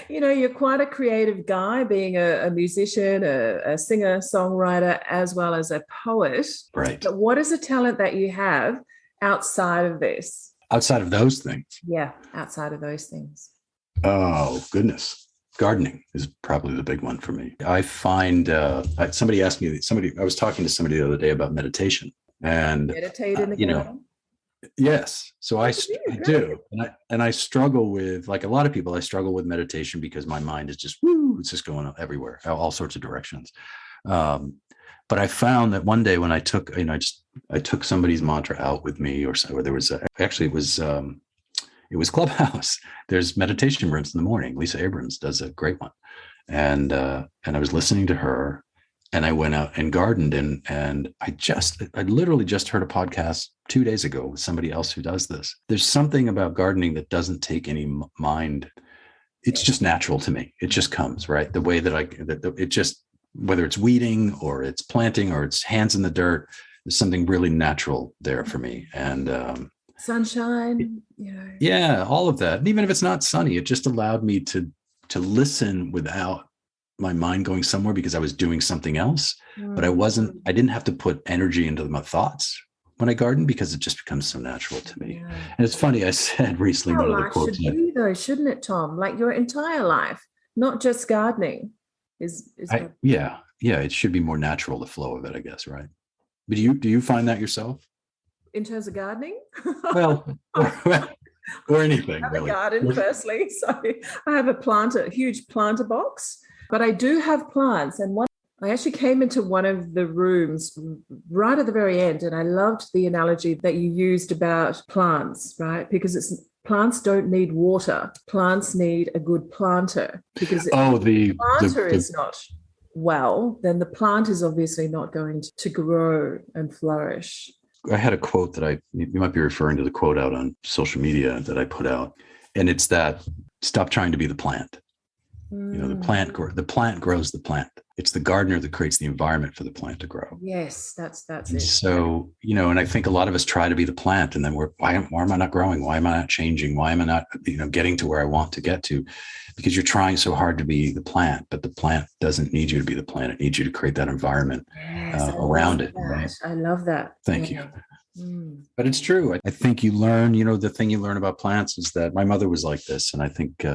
You're quite a creative guy, being a musician, a singer, songwriter, as well as a poet. Right. But what is a talent that you have outside of this? Outside of those things? Yeah, outside of those things. Oh, goodness. Gardening is probably the big one for me. I find somebody asked me, I was talking to somebody the other day about meditation, and meditate in the garden? Yes. So I do. And I struggle with, like a lot of people, I struggle with meditation because my mind is just, it's just going everywhere, all sorts of directions. But I found that one day when I took, I took somebody's mantra out with me, or there was it was Clubhouse. There's meditation rooms in the morning. Lisa Abrams does a great one. And I was listening to her, and I went out and gardened, and I literally just heard a podcast 2 days ago with somebody else who does this. There's something about gardening that doesn't take any mind. It's just natural to me. It just comes, right? The way that it just, whether it's weeding or it's planting or it's hands in the dirt, there's something really natural there for me. And sunshine, yeah, all of that. And even if it's not sunny, it just allowed me to listen without my mind going somewhere because I was doing something else. But I didn't have to put energy into my thoughts when I garden because it just becomes so natural to me. Yeah. And it's funny, I said recently, one of the quotes should be though, shouldn't it, Tom? Like your entire life, not just gardening yeah, it should be more natural, the flow of it, I guess, right? But do you find that yourself? In terms of gardening? Well, or anything. I have really. a garden, firstly. So I have a huge planter box, but I do have plants. And I actually came into one of the rooms right at the very end, and I loved the analogy that you used about plants, right? Because plants don't need water. Plants need a good planter, because if the planter is not well, then the plant is obviously not going to grow and flourish. I had a quote that you might be referring to the quote out on social media that I put out. And it's that, stop trying to be the plant. The plant grows the plant. It's the gardener that creates the environment for the plant to grow. Yes, that's and it. So, and I think a lot of us try to be the plant, and then why am I not growing? Why am I not changing? Why am I not, getting to where I want to get to? Because you're trying so hard to be the plant, but the plant doesn't need you to be the plant. It needs you to create that environment around it. Right? I love that. Thank you. But it's true. I think you learn, the thing you learn about plants is that my mother was like this. And I think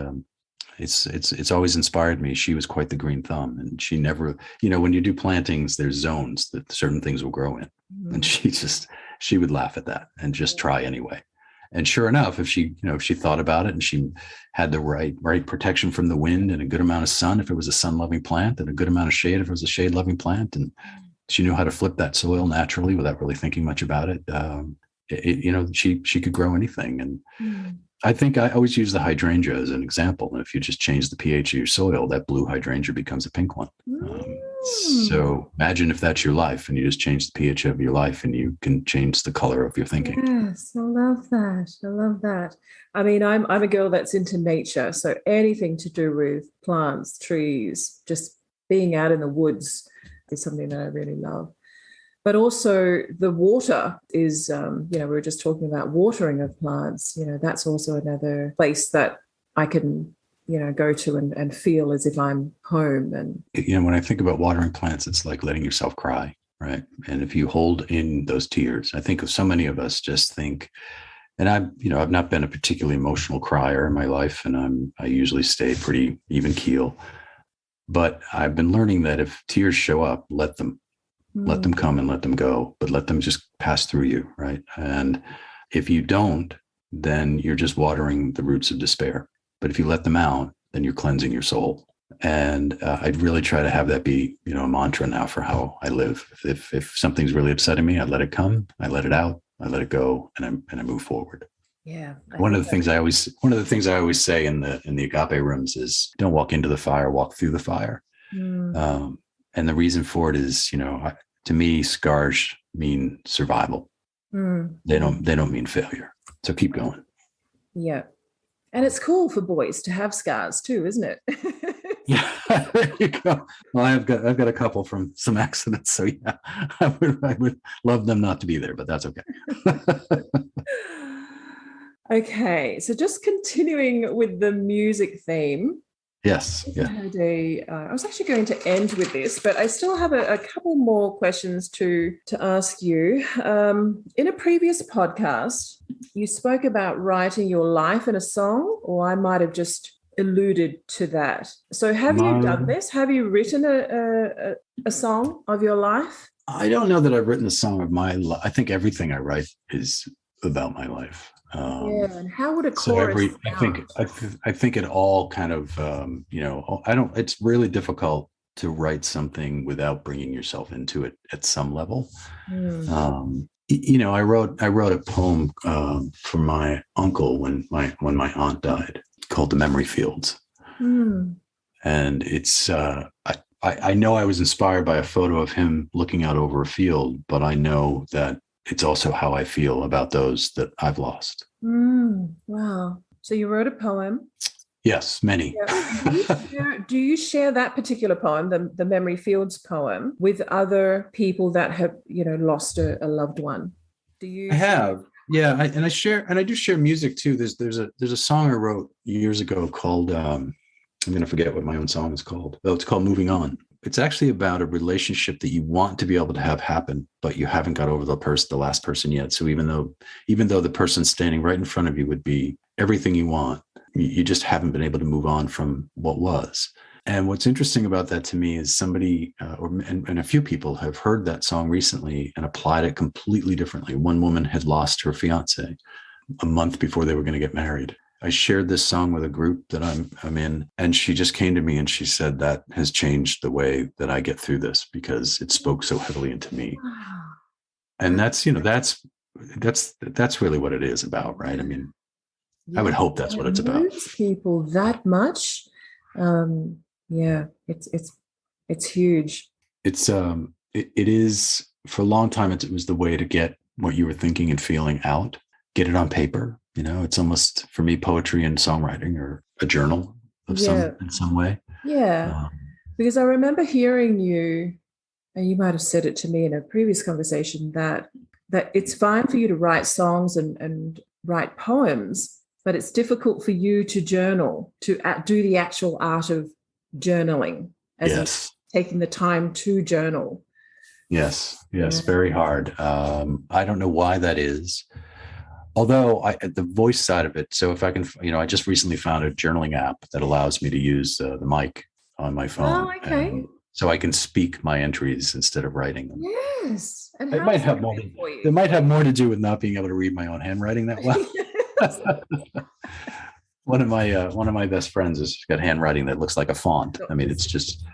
it's always inspired me. She was quite the green thumb, and she never, when you do plantings, there's zones that certain things will grow in. And she would laugh at that and just try anyway. And sure enough, if she thought about it and she had the right protection from the wind and a good amount of sun, if it was a sun-loving plant, and a good amount of shade, if it was a shade-loving plant, and she knew how to flip that soil naturally without really thinking much about it, she could grow anything. And I think I always use the hydrangea as an example. And if you just change the pH of your soil, that blue hydrangea becomes a pink one. So imagine if that's your life, and you just change the pH of your life, and you can change the color of your thinking. Yes, I love that. I mean, I'm a girl that's into nature. So anything to do with plants, trees, just being out in the woods is something that I really love. But also the water is, we were just talking about watering of plants. That's also another place that I can, go to and feel as if I'm home. And when I think about watering plants, it's like letting yourself cry, right? And if you hold in those tears, I think of so many of us just think, and I've not been a particularly emotional crier in my life, and I usually stay pretty even keel. But I've been learning that if tears show up, let them come and let them go, but let them just pass through you, right? And if you don't, then you're just watering the roots of despair. But if you let them out, then you're cleansing your soul. And I'd really try to have that be, a mantra now for how I live. If something's really upsetting me, I let it come, I let it out, I let it go, and I move forward. Yeah. One of the things I always say in the agape rooms is, don't walk into the fire, walk through the fire. And the reason for it is, to me, scars mean survival. They don't mean failure. So keep going. Yeah. And it's cool for boys to have scars too, isn't it? Yeah, there you go. Well, I've got a couple from some accidents. So yeah, I would love them not to be there, but that's okay. Okay. So just continuing with the music theme. Yes. Yeah. I was actually going to end with this, but I still have a couple more questions to ask you. In a previous podcast, you spoke about writing your life in a song, or I might have just alluded to that. So have you done this? Have you written a song of your life? I don't know that I've written a song of my life. I think everything I write is about my life. And how would a So chorus I think it all kind of, it's really difficult to write something without bringing yourself into it at some level. I wrote a poem for my uncle when my aunt died, called "The Memory Fields," and it's I know I was inspired by a photo of him looking out over a field, but I know that it's also how I feel about those that I've lost. Wow! So you wrote a poem. Yes, many. Yeah. Do you share that particular poem, the Memory Fields poem, with other people that have, lost a loved one? Do you? I have, yeah, I do share music too. There's a song I wrote years ago called I'm going to forget what my own song is called. Oh, it's called "Moving On." It's actually about a relationship that you want to be able to have happen, but you haven't got over the last person yet. So even though the person standing right in front of you would be everything you want, you just haven't been able to move on from what was. And what's interesting about that to me is somebody and a few people have heard that song recently and applied it completely differently. One woman had lost her fiance a month before they were going to get married. I shared this song with a group that I'm in, and she just came to me and she said that has changed the way that I get through this because it spoke so heavily into me. And that's really what it is about, right? I mean, I would hope that's what it's about. Moves people that much. It's huge. It is, for a long time, it was the way to get what you were thinking and feeling out, get it on paper. It's almost, for me, poetry and songwriting, or a journal in some way. Yeah. Because I remember hearing you, and you might have said it to me in a previous conversation, that it's fine for you to write songs and write poems, but it's difficult for you to journal, to do the actual art of journaling, as taking the time to journal. Yes, very hard. I don't know why that is. Although the voice side of it, so if I can, I just recently found a journaling app that allows me to use the mic on my phone. Oh, okay. So I can speak my entries instead of writing them. Yes. And it might have more to do with not being able to read my own handwriting that well. One of my best friends has got handwriting that looks like a font. I mean, it's just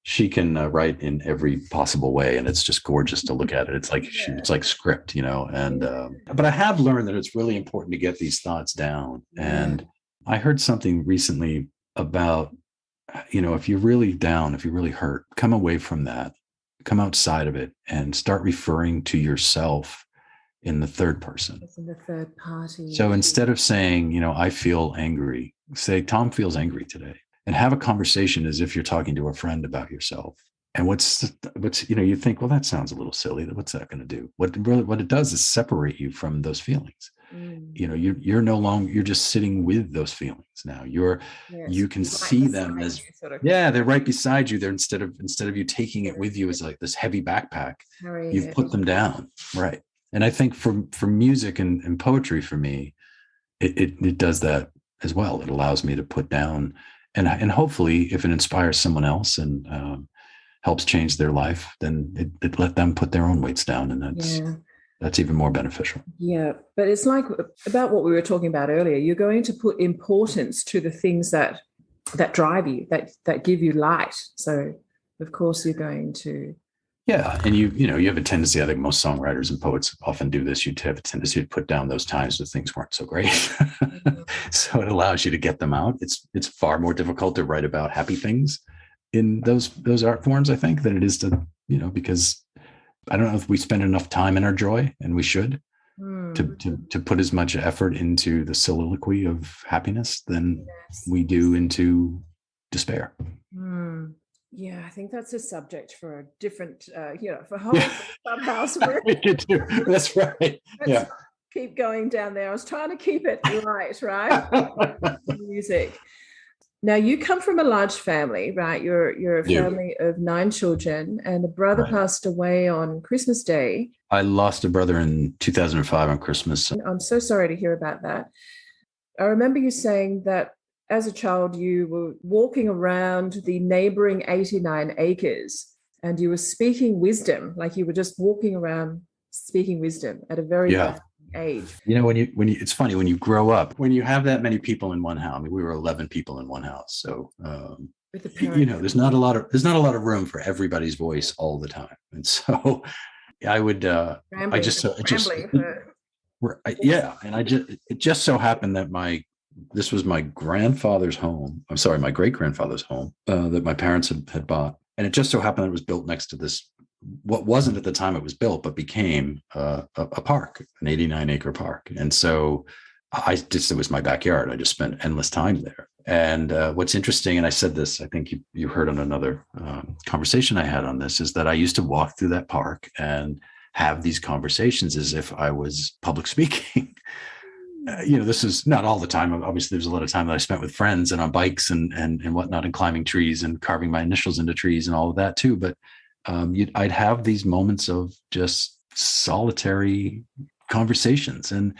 she can write in every possible way, and it's just gorgeous to look at it. It's like it's like script, And but I have learned that it's really important to get these thoughts down. And I heard something recently about, if you're really down, if you're really hurt, come away from that, come outside of it, and start referring to yourself in the third person. It's in the third party. So instead of saying, I feel angry, say Tom feels angry today, and have a conversation as if you're talking to a friend about yourself. And what's you think, well, that sounds a little silly. What's that going to do? What it does is separate you from those feelings. You're no longer, you're just sitting with those feelings now. You can see them as they're right beside you. They're instead of you taking it with you as like this heavy backpack, you've put them down. Right. And I think for music and poetry, for me, it does that as well. It allows me to put down, and hopefully if it inspires someone else and helps change their life, then it let them put their own weights down. And that's even more beneficial. Yeah. But it's like about what we were talking about earlier. You're going to put importance to the things that drive you, that give you light. So of course you're going to. Yeah. And you have a tendency, I think most songwriters and poets often do this. You have a tendency to put down those times that things weren't so great. So it allows you to get them out. It's far more difficult to write about happy things in those art forms, I think, than it is to, because I don't know if we spend enough time in our joy, and we should, to put as much effort into the soliloquy of happiness than we do into despair. Yeah, I think that's a subject for a different, for whole Clubhouse. That's right. Let's keep going down there. I was trying to keep it light, right? Music. Now, you come from a large family, right? You're a family of 9 children, and a brother passed away on Christmas Day. I lost a brother in 2005 on Christmas. I'm so sorry to hear about that. I remember you saying that as a child, you were walking around the neighboring 89 acres and you were speaking wisdom, like you were just walking around speaking wisdom at a very young age. When you it's funny when you grow up, when you have that many people in one house. I mean, we were 11 people in one house, so there's not a lot of room for everybody's voice all the time, and so I would and it just so happened that this was my grandfather's home. I'm sorry, my great grandfather's home that my parents had bought, and it just so happened that it was built next to this. What wasn't at the time it was built, but became a park, an 89-acre park. And so it was my backyard. I just spent endless time there. And what's interesting, and I said this, I think you heard on another conversation I had on this, is that I used to walk through that park and have these conversations as if I was public speaking. This is not all the time. Obviously, there's a lot of time that I spent with friends and on bikes and whatnot, and climbing trees and carving my initials into trees and all of that too. But I'd have these moments of just solitary conversations. And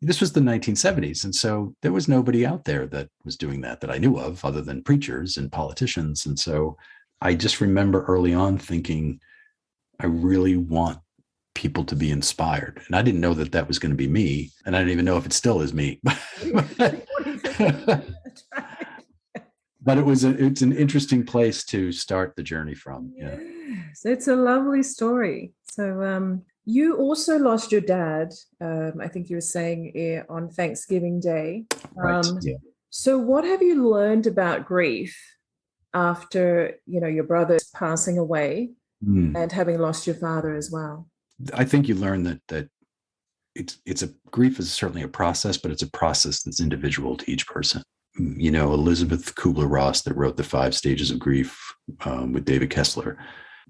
this was the 1970s. And so there was nobody out there that was doing that I knew of, other than preachers and politicians. And so I just remember early on thinking, I really want people to be inspired. And I didn't know that was going to be me. And I didn't even know if it still is me. But it's an interesting place to start the journey from. Yeah. Yes, it's a lovely story. So you also lost your dad, I think you were saying, on Thanksgiving Day. Right. Yeah. So what have you learned about grief after, your brother passing away and having lost your father as well? I think you learn that grief is certainly a process, but it's a process that's individual to each person. Elizabeth Kubler-Ross, that wrote The 5 Stages of Grief with David Kessler,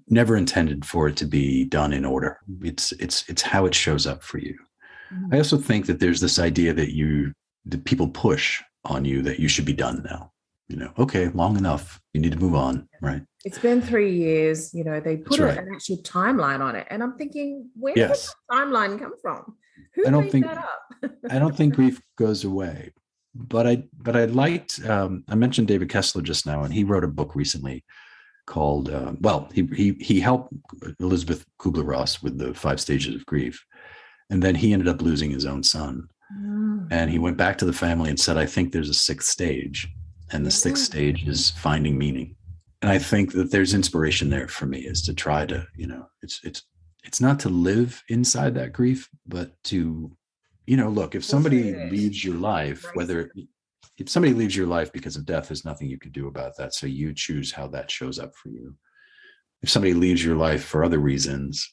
never intended for it to be done in order. It's how it shows up for you. I also think that there's this idea that people push on you that you should be done now. Okay, long enough. You need to move on, right? It's been 3 years. They put an actual timeline on it, and I'm thinking, where did that timeline come from? Who made that up? I don't think grief goes away. But I liked, I mentioned David Kessler just now, and he wrote a book recently called, he helped Elizabeth Kubler-Ross with the 5 Stages of Grief. And then he ended up losing his own son. And he went back to the family and said, I think there's a 6th stage. And the 6th stage is finding meaning. And I think that there's inspiration there for me, is to try to, it's not to live inside that grief, but to, look, if somebody leaves your life, if somebody leaves your life because of death, there's nothing you can do about that. So you choose how that shows up for you. If somebody leaves your life for other reasons,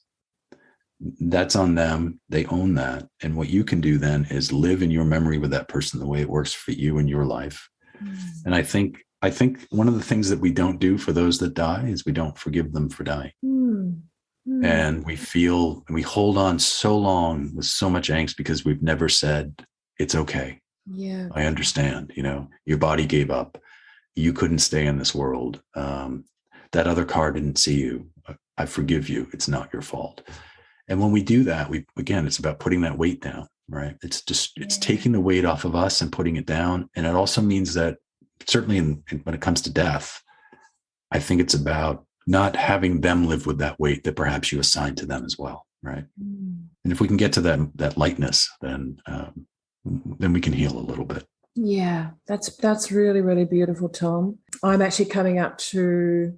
that's on them. They own that. And what you can do then is live in your memory with that person the way it works for you in your life. And I think one of the things that we don't do for those that die is we don't forgive them for dying. And we hold on so long with so much angst because we've never said, it's okay. Yeah. I understand, your body gave up. You couldn't stay in this world. That other car didn't see you. I forgive you. It's not your fault. And when we do that, it's about putting that weight down, right? It's taking the weight off of us and putting it down. And it also means that certainly when it comes to death, I think it's about not having them live with that weight that perhaps you assigned to them as well, right? And if we can get to that lightness, then we can heal a little bit. Yeah, that's really, really beautiful, Tom. I'm actually coming up to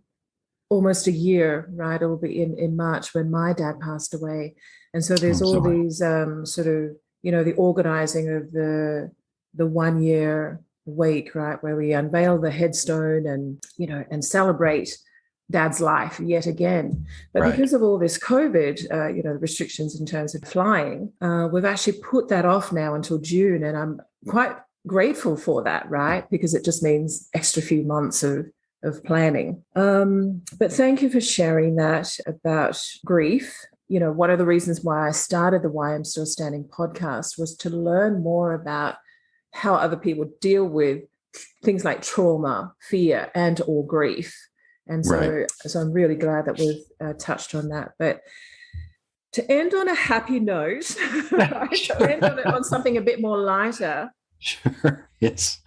almost a year, right? It will be in March when my dad passed away. And so there's these sort of, the organizing of the 1 year wake, right, where we unveil the headstone and, and celebrate Dad's life yet again. But because of all this COVID, restrictions in terms of flying, we've actually put that off now until June. And I'm quite grateful for that, right? Because it just means extra few months of planning. But thank you for sharing that about grief. One of the reasons why I started the Why I'm Still Standing podcast was to learn more about how other people deal with things like trauma, fear, and or grief. And so I'm really glad that we've touched on that. But to end on a happy note, right? To end on something a bit more lighter. Sure. Yes.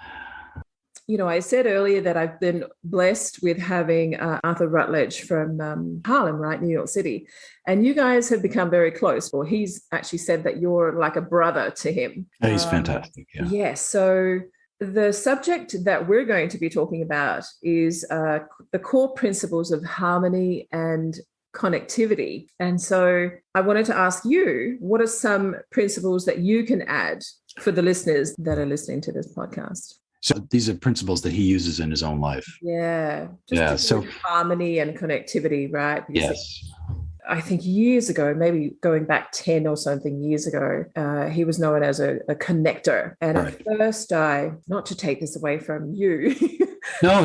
I said earlier that I've been blessed with having Arthur Rutledge from Harlem, right, New York City. And you guys have become very close. Well, he's actually said that you're like a brother to him. Yeah, he's fantastic. Yeah. Yes. So the subject that we're going to be talking about is the core principles of harmony and connectivity. And so I wanted to ask you, what are some principles that you can add for the listeners that are listening to this podcast? So these are principles that he uses in his own life. Yeah. So harmony and connectivity, right? Because yes. I think years ago, maybe going back 10 or something years ago, he was known as a connector. And right. At first not to take this away from you. No,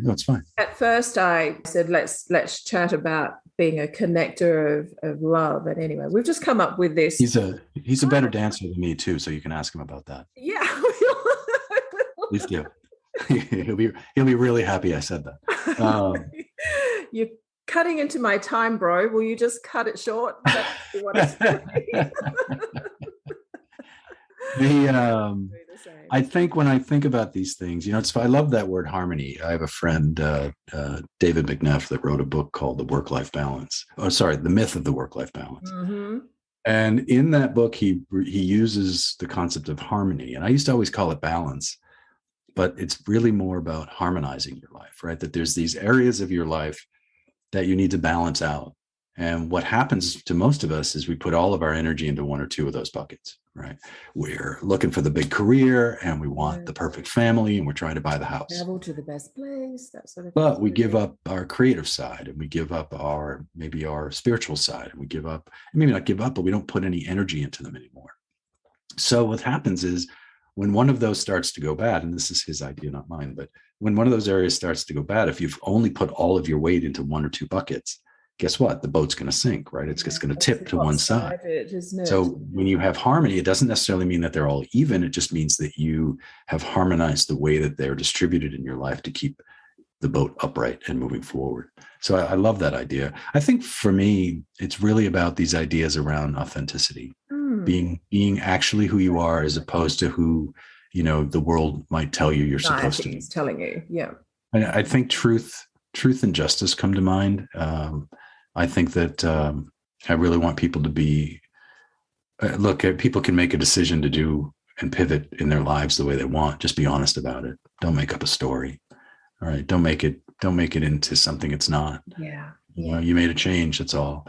it's fine. At first I said, let's chat about being a connector of love. And anyway, we've just come up with this. He's a better dancer than me too, so you can ask him about that. Yeah. Please do. He'll be really happy I said that. You're cutting into my time, bro. Will you just cut it short? I think when I think about these things, I love that word harmony. I have a friend, David McNeff, that wrote a book called The Myth of the Work-Life Balance. Mm-hmm. And in that book, he uses the concept of harmony. And I used to always call it balance, but it's really more about harmonizing your life, right? That there's these areas of your life that you need to balance out. And what happens to most of us is we put all of our energy into one or two of those buckets, right? We're looking for the big career and we want the perfect family and we're trying to buy the house. Travel to the best place, that sort of thing. But we give up our creative side and we give up maybe our spiritual side, and we give up, maybe not give up, but we don't put any energy into them anymore. So what happens is when one of those starts to go bad, and this is his idea, not mine, but when one of those areas starts to go bad, if you've only put all of your weight into one or two buckets, guess what? The boat's going to sink, right? It's just going to tip to one side. So when you have harmony, it doesn't necessarily mean that they're all even. It just means that you have harmonized the way that they're distributed in your life to keep the boat upright and moving forward. So I love that idea. I think for me, it's really about these ideas around authenticity, being actually who you are, as opposed to who, the world might tell you you're supposed to be. It's telling you. Yeah. And I think truth and justice come to mind. I think that I really want people to be, people can make a decision to do and pivot in their lives the way they want. Just be honest about it. Don't make up a story. All right. Don't make it into something it's not. Yeah. You made a change. That's all.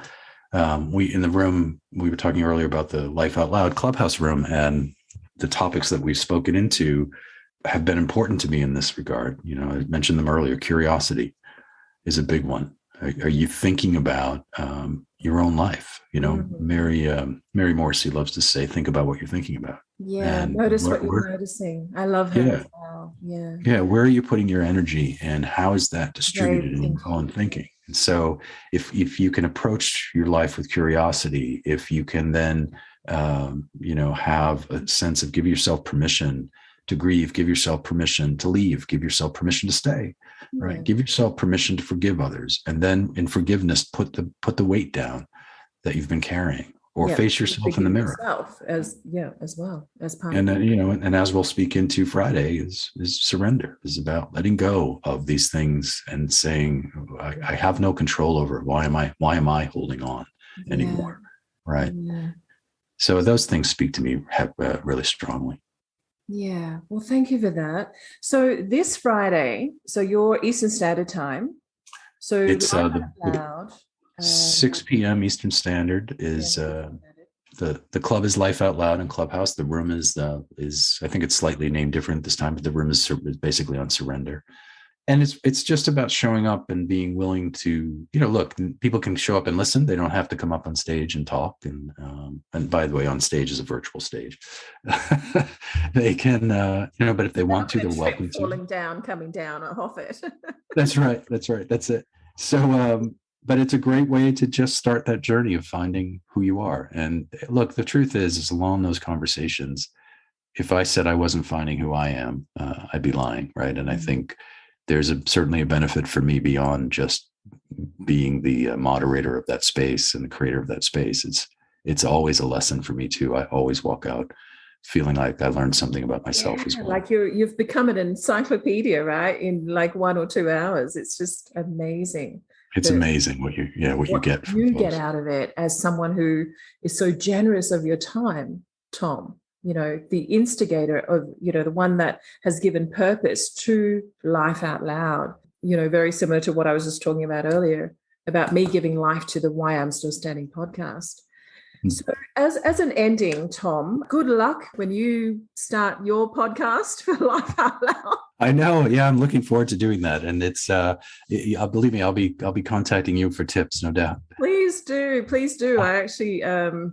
In the room, we were talking earlier about the Life Out Loud Clubhouse room, and the topics that we've spoken into have been important to me in this regard. I mentioned them earlier. Curiosity is a big one. Are you thinking about your own life? Mary Morrissey loves to say, think about what you're thinking about. Yeah, and notice what you're noticing. I love her as well. Yeah. Yeah, where are you putting your energy, and how is that distributed in your own thinking? And so if you can approach your life with curiosity, if you can then have a sense of give yourself permission to grieve, give yourself permission to leave, give yourself permission to stay, right? Yeah. Give yourself permission to forgive others. And then in forgiveness, put the weight down that you've been carrying, or face yourself in the mirror. As well as part and and as we'll speak into Friday is surrender, is about letting go of these things and saying, I have no control over it. Why am I holding on anymore? Right. Yeah. So those things speak to me really strongly. Yeah. Well, thank you for that. So this Friday, so your Eastern Standard Time. So it's 6 p.m. Eastern Standard is the club is Life Out Loud in Clubhouse. The room is I think it's slightly named different this time, but the room is basically on surrender. And it's just about showing up and being willing to, look, people can show up and listen. They don't have to come up on stage and talk. And by the way, on stage is a virtual stage. They can, but if they want to, they're welcome to. Coming down off it. That's right. That's it. So, but it's a great way to just start that journey of finding who you are. And look, the truth is along those conversations, if I said I wasn't finding who I am, I'd be lying, right? And I think there's certainly a benefit for me beyond just being the moderator of that space and the creator of that space. It's always a lesson for me too. I always walk out feeling like I learned something about myself as well. Like you've become an encyclopedia, right? In like 1 or 2 hours. It's just amazing. It's amazing what you get from you folks. get out of it as someone who is so generous of your time, Tom. The instigator of, the one that has given purpose to Life Out Loud, very similar to what I was just talking about earlier, about me giving life to the Why I'm Still Standing podcast. So as an ending, Tom, good luck when you start your podcast for Life Out Loud. I know. Yeah, I'm looking forward to doing that. And it's believe me, I'll be contacting you for tips, no doubt. Please do. Please do. I actually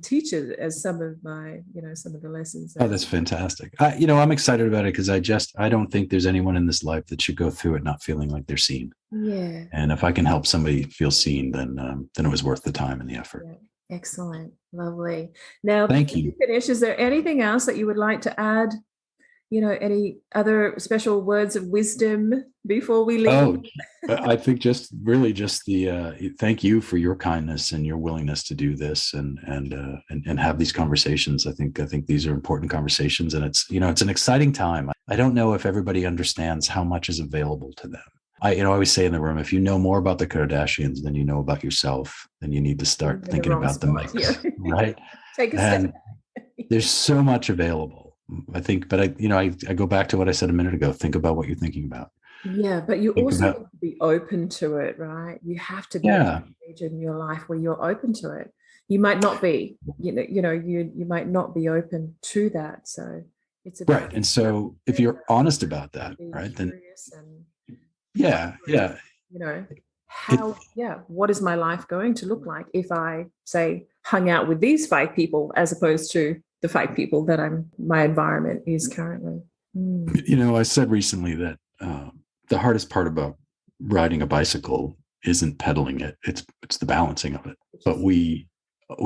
teach it as some of my, some of the lessons. Oh, that's fantastic. I'm excited about it because I don't think there's anyone in this life that should go through it not feeling like they're seen. Yeah. And if I can help somebody feel seen, then it was worth the time and the effort. Yeah. Excellent. Lovely. Now, thank before you finish, is there anything else that you would like to add? Any other special words of wisdom before we leave? Oh, I think just the thank you for your kindness and your willingness to do this and have these conversations. I think these are important conversations, and it's an exciting time. I don't know if everybody understands how much is available to them. I always say in the room, if you know more about the Kardashians than you know about yourself, then you need to start thinking about the mix, right? Take a step. There's so much available, I think, but I go back to what I said a minute ago. Think about what you're thinking about. Yeah, but you also have to be open to it, right? You have to be at a stage in your life where you're open to it. You might not be, you might not be open to that. So it's about right. And so if you're honest about that, right, then what is my life going to look like if I say hung out with these 5 people as opposed to the 5 people that my environment is currently. I said recently that the hardest part about riding a bicycle isn't pedaling it; it's the balancing of it. But we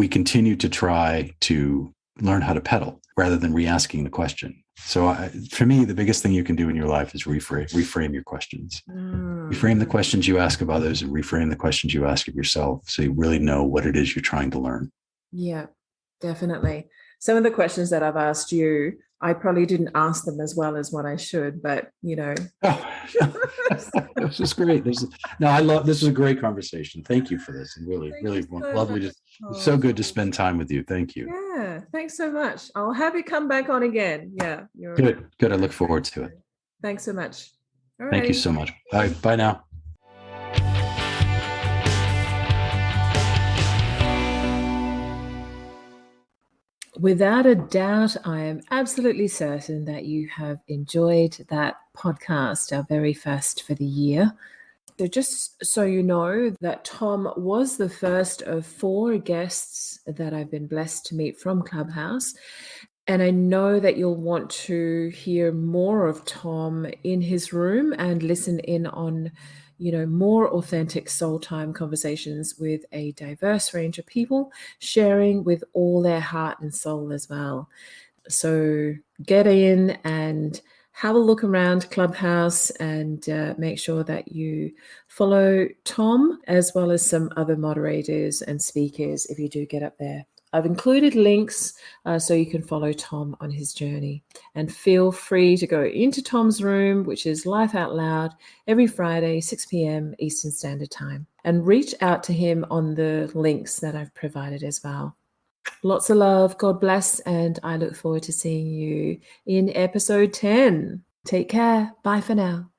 continue to try to learn how to pedal rather than re-asking the question. So for me, the biggest thing you can do in your life is reframe your questions. Reframe the questions you ask of others and reframe the questions you ask of yourself, so you really know what it is you're trying to learn. Yeah, definitely. Some of the questions that I've asked you, I probably didn't ask them as well as what I should, but Oh, this is great. This is a great conversation. Thank you for this. And really lovely. So good to spend time with you. Thank you. Yeah, thanks so much. I'll have you come back on again. Yeah. Good. I look forward to it. Thanks so much. Thank you so much. Bye now. Without a doubt, I am absolutely certain that you have enjoyed that podcast, our very first for the year. So just so you know that Tom was the first of 4 guests that I've been blessed to meet from Clubhouse. And I know that you'll want to hear more of Tom in his room and listen in on more authentic soul time conversations with a diverse range of people, sharing with all their heart and soul as well. So get in and have a look around Clubhouse and make sure that you follow Tom as well as some other moderators and speakers if you do get up there. I've included links so you can follow Tom on his journey. And feel free to go into Tom's room, which is Life Out Loud, every Friday, 6 p.m. Eastern Standard Time. And reach out to him on the links that I've provided as well. Lots of love. God bless. And I look forward to seeing you in episode 10. Take care. Bye for now.